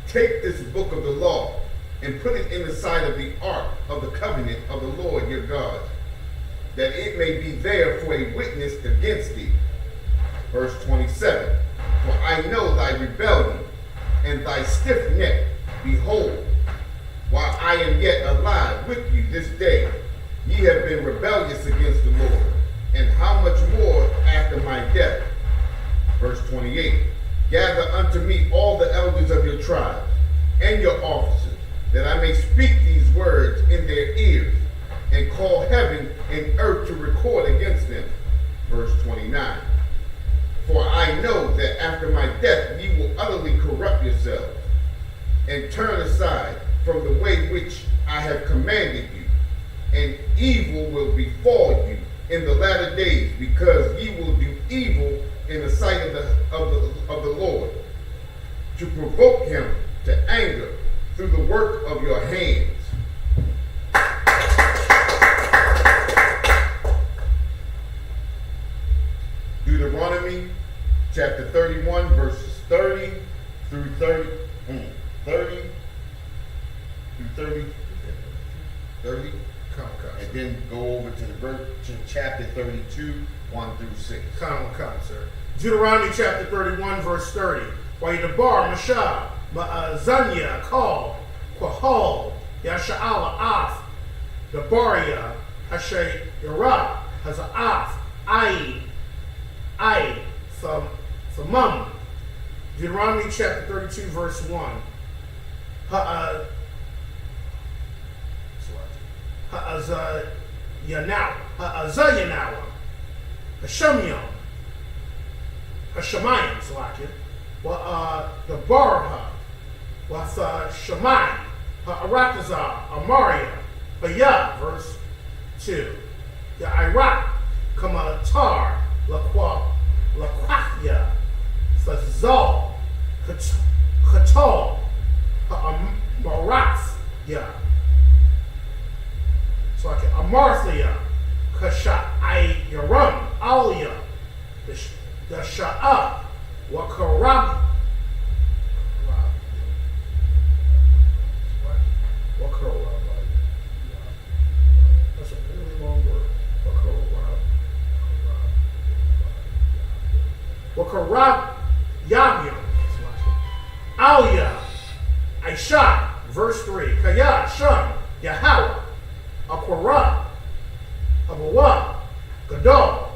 Take this book of the law, and put it in the side of the ark of the covenant of the Lord your God, that it may be there for a witness against thee. Verse 27, For I know thy rebellion, and thy stiff neck. Behold, while I am yet alive with you this day, ye have been rebellious against the Lord, and how much more after my death? Verse 28, Gather unto me all the elders of your tribes, and your officers, that I may speak these words in their ears, and call heaven and earth to record against them. Verse 29, For I know that after my death ye will utterly corrupt yourselves, and turn aside from the way which I have commanded you, and evil will befall you in the latter days, because ye will do evil in the sight of the Lord, to provoke him to anger through the work of your hands. Deuteronomy chapter 31, verses 30 through 30 through 30, and then go over to to chapter 32, 1 through 6. Come, sir. Deuteronomy chapter 31, verse 30. Waydabar, Mashah, Ma'azanya, Kal, Quahal, Yasha'ala, Af, Dabaria, Hashay, Yara, Haza'af, Ai, Thamum. Deuteronomy chapter 32, verse 1. Ha'azayanawa, Hashemayim, the Barha, Shamai, Ha'aratazah, Amaria, Bayah, verse 2. The Iraq, Kamatar, Laquahya, Fazal, Katal, Ha'amarathya, Amarthia, Kasha'ayaram, Alia, the Sha'ah, Wakarab, that's a really long word. Wakarab Yamyam, Alia, Aisha, verse 3, Kaya, Sham, Yahweh, Aquara, Abawa, Gadol,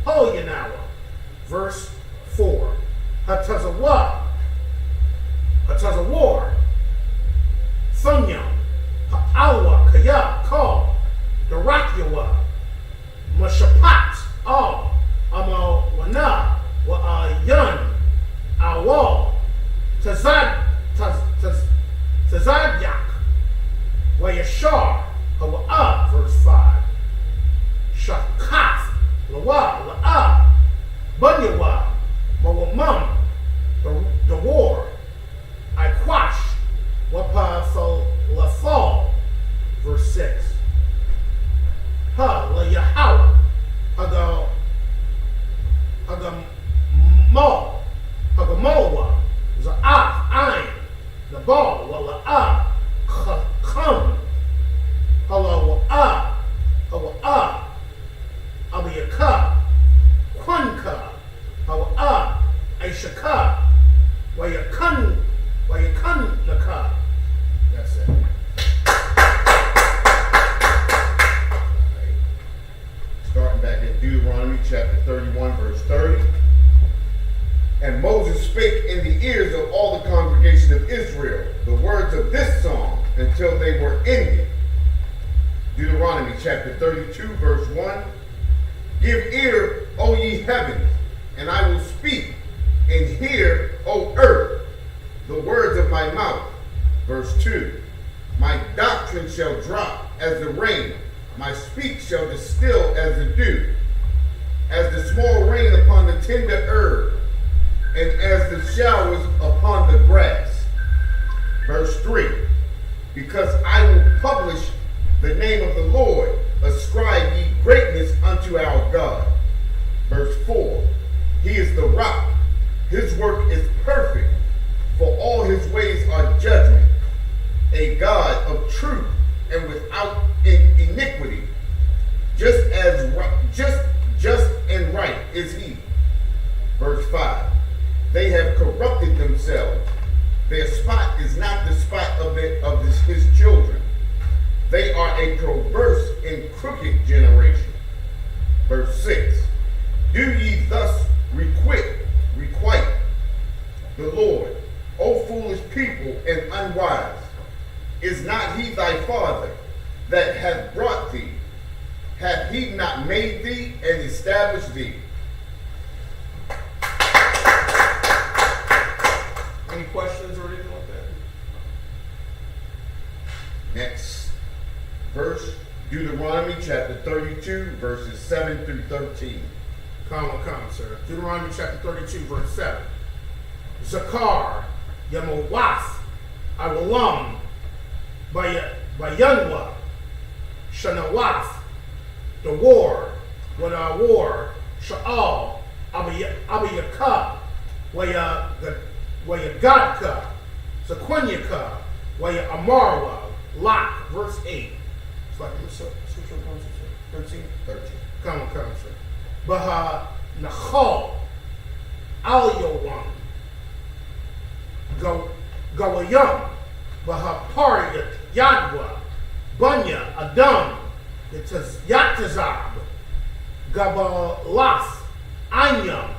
Hoyanawa, verse 4. Hatazawar, Thunyam, Ha'awa, Kaya, Kal, Darakyawa, Mashapat, Amawana, Wa'ayan, Awal, Tazadyak, Wayashar, Hawa'ah, verse 5. Shakaf, Lawa, La'ah, Bunyawa, Deuteronomy chapter 31, verse 30. And Moses spake in the ears of all the congregation of Israel the words of this song until they were ended. Deuteronomy chapter 32, verse 1. Give ear, O ye heavens, and I will speak, and hear, O earth, the words of my mouth. Verse 2. My doctrine shall drop as the rain, my speech shall distill as the dew, as the small rain upon the tender herb, and as the showers upon the grass. Verse 3. Because I will publish the name of the Lord, ascribe ye greatness unto our God. Verse 4. He is the rock, his work is perfect, for all his ways are judgment, a God of truth and without iniquity. Just and right is he. Verse 5. They have corrupted themselves. Their spot is not the spot of his children. They are a perverse and crooked generation. Verse 6. Do ye thus requite the Lord, O foolish people and unwise? Is not he thy father that hath brought thee? Hath he not made thee and established thee? Any questions or anything like that? Next verse, Deuteronomy chapter 32, verses 7 through 13. Come, sir. Deuteronomy chapter 32, verse 7. Zakar, Yamowas, Awalam, Bayanwa, Shanawas, the war, Sha'al, Abiyaka, Wayagadka, Zaquanyaka, Amarwa, Lot, verse 8. It's like, switch your verses, 13? 13. Come, sir. Baha Nachal, Al-Yawam, Gawayam, Baha Pariyat, Yadwa, Bunya, Adam, Yatazab, Gabalas, Anyam,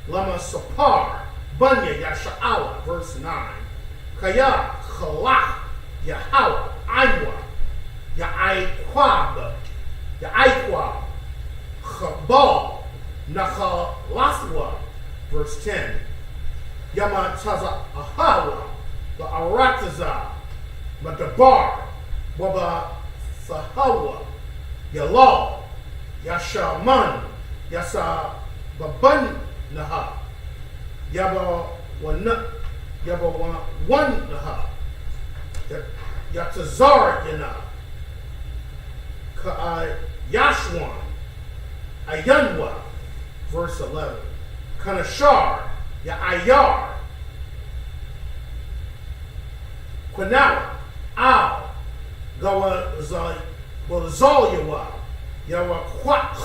Lama Sapar, Bunya, Yasha'ala, verse 9. Kaya, Chalach, Yahawa, Anwa, Ya'aikwab, Chabal, Nachalaswa, verse 10. Yamataza Ahawa, the Arataza, Madabar, Waba Sahawa, Yalal, Yashaman, Yasa Baban Naha, Yaba One Naha, Yatazar Yana, Yashwan, Ayanwa, verse 11. Kanashar, Ayar, Quinawa, Al, Gawazalyawa, Yawakwak,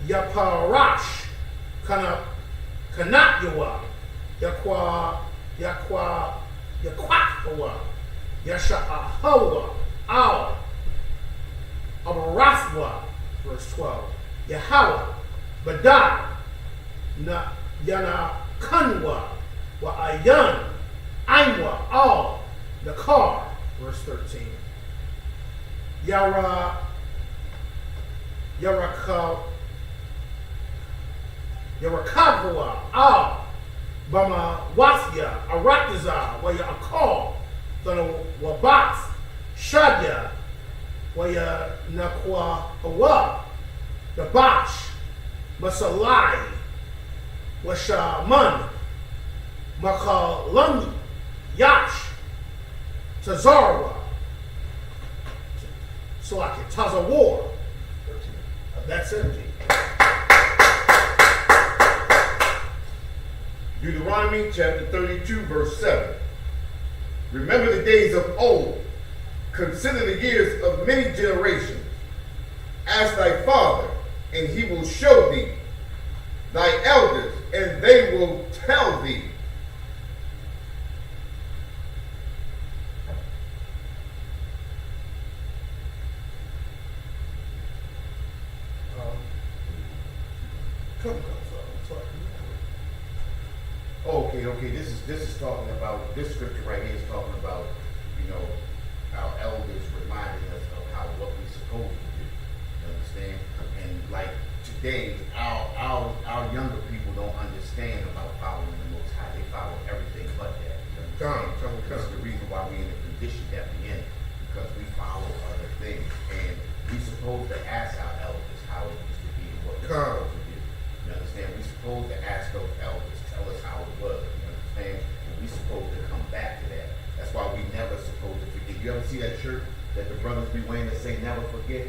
Yaparash, Kanatyawa, Yakwakawa, Yasha'ahawa, Al, Abaraswa, verse 12. Yahawa, Badai, Yana Kanwa, Wa Ayan, Ainwa, Al, Nakar, verse 13. Yarakavwa, Al, Bama Wasya, Arataza, Waya Akal, Wabas, Shadya, Waya Nakwa Hawa, Dabash, Masalai, Washaman, Makalam, Yash, Tazarwa, Salaki, Tazawar. That's it. Deuteronomy chapter 32, verse 7. Remember the days of old. Consider the years of many generations. Ask thy father, and he will show thee. Thy elders, and they will tell thee. Come. Okay. This is talking about, this scripture right here is talking about, our elders reminding us of what we're supposed to do. You understand? And like today, our younger people don't understand about following the Most High. They follow everything but that. You understand? That's the reason why we're in the condition that we're in, because we follow other things. And we're supposed to ask our elders how it used to be and what we're supposed to do. You understand? We're supposed to ask those elders, tell us how it was. You understand? And we're supposed to come back to that. That's why we never supposed to forget. You ever see that shirt that the brothers be wearing that say never forget?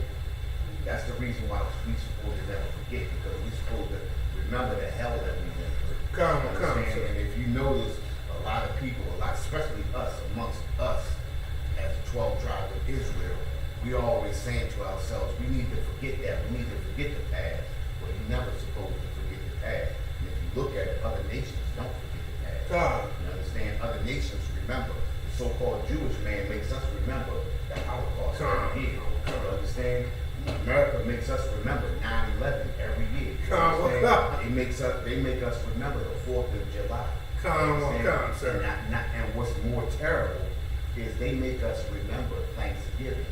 That's the reason why we supposed to never forget, because we supposed to remember the hell that we went through. Come. And if you notice, a lot of people, especially us, amongst us, as the 12 tribes of Israel, we always saying to ourselves, we need to forget that. We need to forget the past. Well, you're never supposed to forget the past. And if you look at it, other nations don't forget the past. You understand? Other nations remember. The so-called Jewish man makes us remember the Holocaust every year. You understand? America makes us remember 9/11 every year. They make us remember the 4th of July. Sir. And what's more terrible is they make us remember Thanksgiving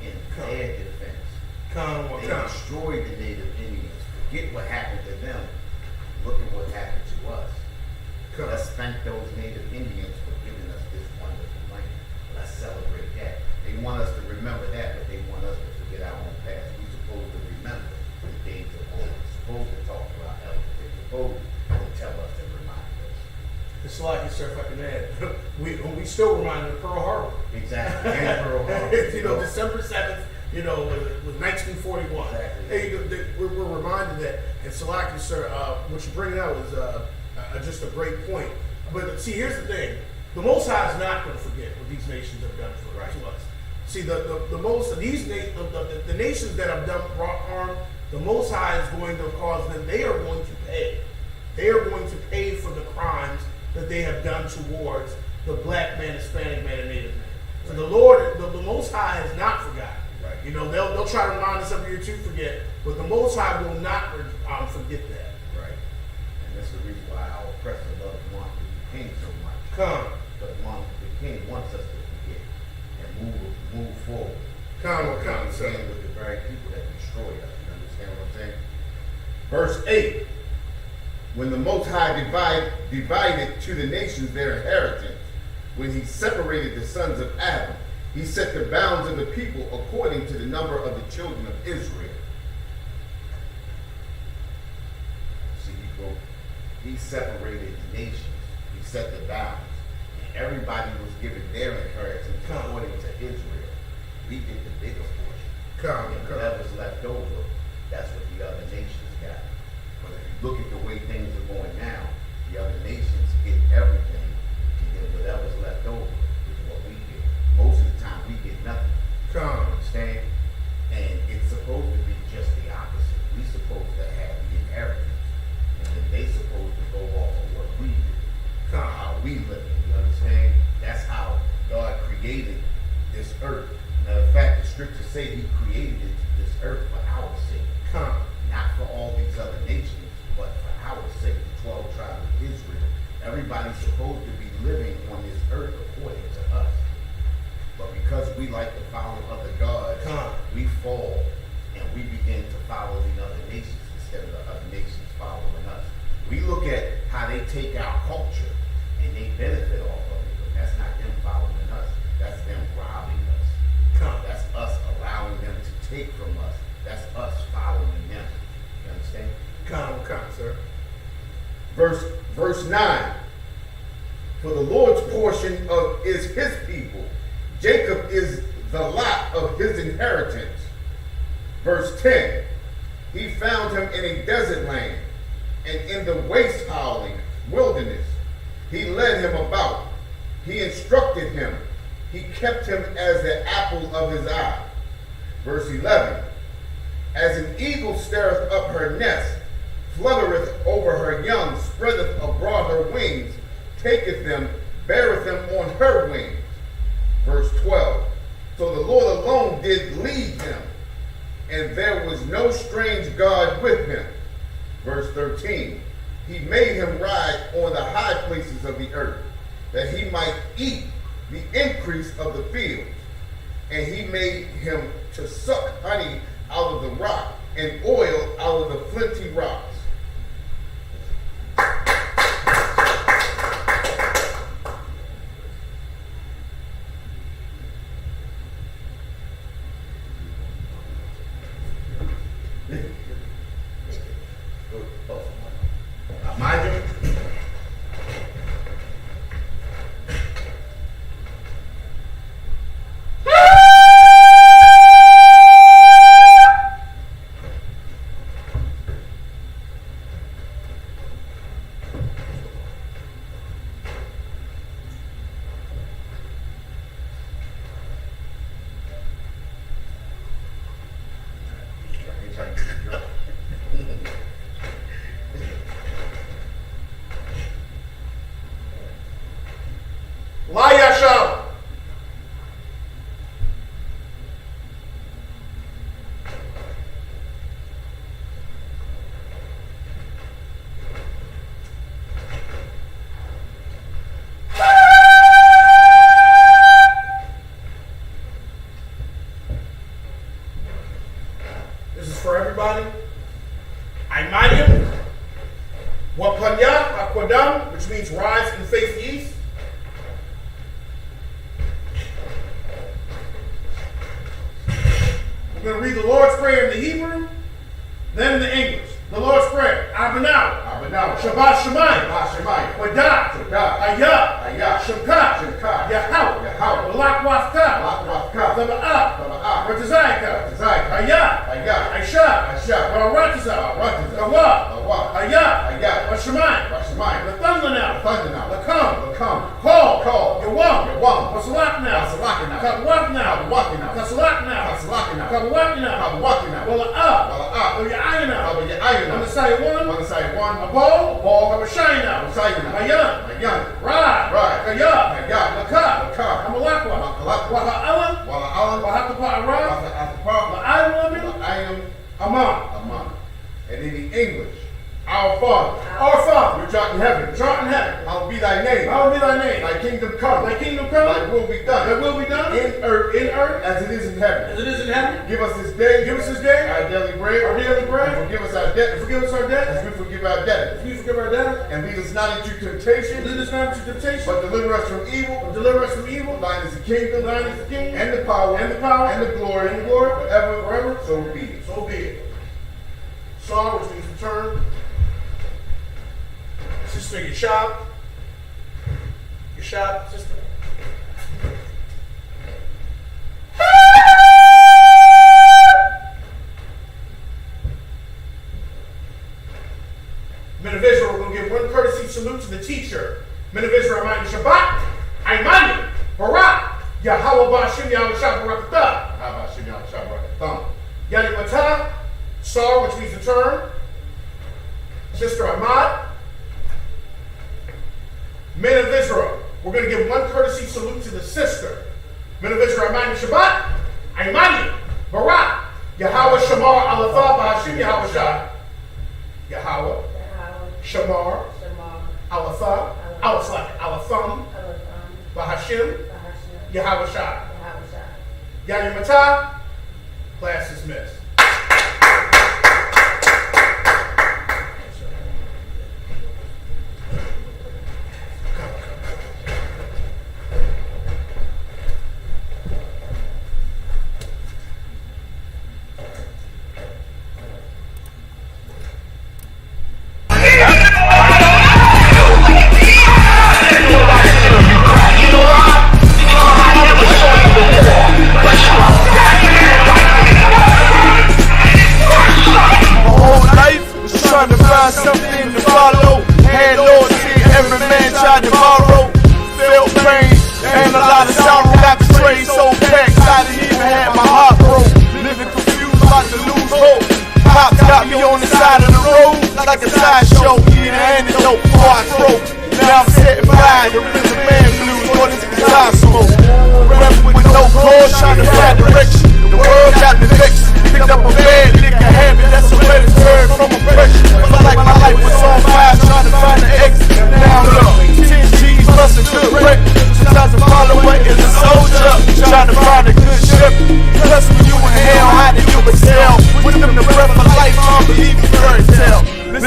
in their defense. They destroyed the Native Indians. Forget what happened to them. Look at what happened to us. Let's thank those Native Indians for giving us this wonderful land. Let's celebrate that. They want us to remember that, but they want us to forget our own past. We're supposed to remember the days of old. We're supposed to talk to our elders. They're supposed to tell us and remind us. It's like, sir, if I can add, we still remind of Pearl Harbor. Exactly. And Pearl Harbor. December 7th, with 1941. Exactly. Hey, we're reminded that. And Salaki, sir, what you're bringing out is just a great point. But see, here's the thing: the Most High is not going to forget what these nations have done to us. See, the nations that have brought harm, the Most High is going to cause them. They are going to pay. They are going to pay for the crimes that they have done towards the black man, Hispanic man, and Native man. So the Lord, the Most High has not forgotten. Right. They'll try to remind us every year to forget, but the Most High will not forget that. Right. And that's the reason why our oppressor loves Martin Luther King so much. Because Martin Luther King wants us to forget and move forward. With the very people that destroy us. You understand what I'm saying? Verse 8. When the Most High divided to the nations their inheritance, when he separated the sons of Adam, he set the bounds of the people according to the number of the children of Israel. See, he separated the nations. He set the bounds. And everybody was given their inheritance according to Israel. We get the bigger portion. And whatever's left over, that's what the other nations got. But if you look at the way things are going now, the other nations get everything, and then whatever's left over is what we get. Most of the time, we get nothing. You understand? And it's supposed to be just the opposite. We're supposed to have the inheritance, and then they supposed to go off of what we do, how we live. You understand? That's how God created this earth. Matter of fact, the scriptures say he created this earth for our sake. Not for all these other nations, but for our sake, the 12 tribes of Israel. Everybody's supposed to be living on this earth according to us. But because we like to follow other gods, we fall and we begin to follow the other nations instead of the other nations following us. We look at how they take our culture and they benefit off of it, but that's not them following us. That's them robbing us. That's us allowing them to take from us. That's us following them. You understand? Sir. Verse 9. For the Lord's portion is his people. Jacob is the lot of his inheritance. Verse 10. He found him in a desert land and in the waste howling wilderness. He led him about. He instructed him. He kept him as the apple of his eye. Verse 11. As an eagle stirreth up her nest, fluttereth over her young, spreadeth abroad her wings, taketh them, beareth them on her wings. Verse 12. So the Lord alone did lead him, and there was no strange God with him. Verse 13. He made him ride on the high places of the earth, that he might eat the increase of the fields. And he made him to suck honey out of the rock, and oil out of the flinty rocks. This is for everybody. Imanium, Wapanya, Aquadam, which means rise and face east. We're going to read the Lord's Prayer in the Hebrew, then in the English. The Lord's Prayer. Abanaw. Shabbat Shemayim. Wadah. Ayah. Shemka. Yahweh. Balak Wafka. Zaba'ah. Ratazayaka. Ayah. Aisha. Baratazah. Gawa. Ayah. Washemayim. The thunder now. The come. Call. Yawam. Wasalak now. Kabwak now. Kasalak now. Kabwak now. Wala'ah. Ya'ayana. On the side one. A ball. Abashayna. Mayan. Rad. Kaya. Laka. Amalakwa. Waha'ala. Wahatapa'ara. La'ayam. Amam. And in the English, Our Father, which art in heaven, hallowed be thy name. Thy kingdom come. Thy will be done. In earth as it is in heaven. Give us this day. Our daily bread. And forgive us our debt. As we forgive our debtors. And lead us not into temptation. But deliver us from evil. Thine is the kingdom. And the power. And the glory. Forever. So be it. Saw, which means return. Sister, your shop, sister. Men of Israel, we're going to give one courtesy salute to the teacher. Men of Israel, Imani Shabbat, Imani, Barak, Yahweh Ba'ashim Yahweh Shabbat, Yadi Matah, Sar, which means return. Sister Ahmad. Men of Israel, we're going to give one courtesy salute to the sister. Men of Israel, Imani Shabbat, Imani, Barak, Yahweh Shamar, Alatha, Ba'ashim Yahweh Shah. Yahweh, Shamar, Alatha, Alatham, Ba'ashim, Yahweh Shah. Yadi Matah, class dismissed. Let's go.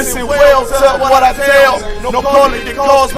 listen well to what I tell. No calling the cause.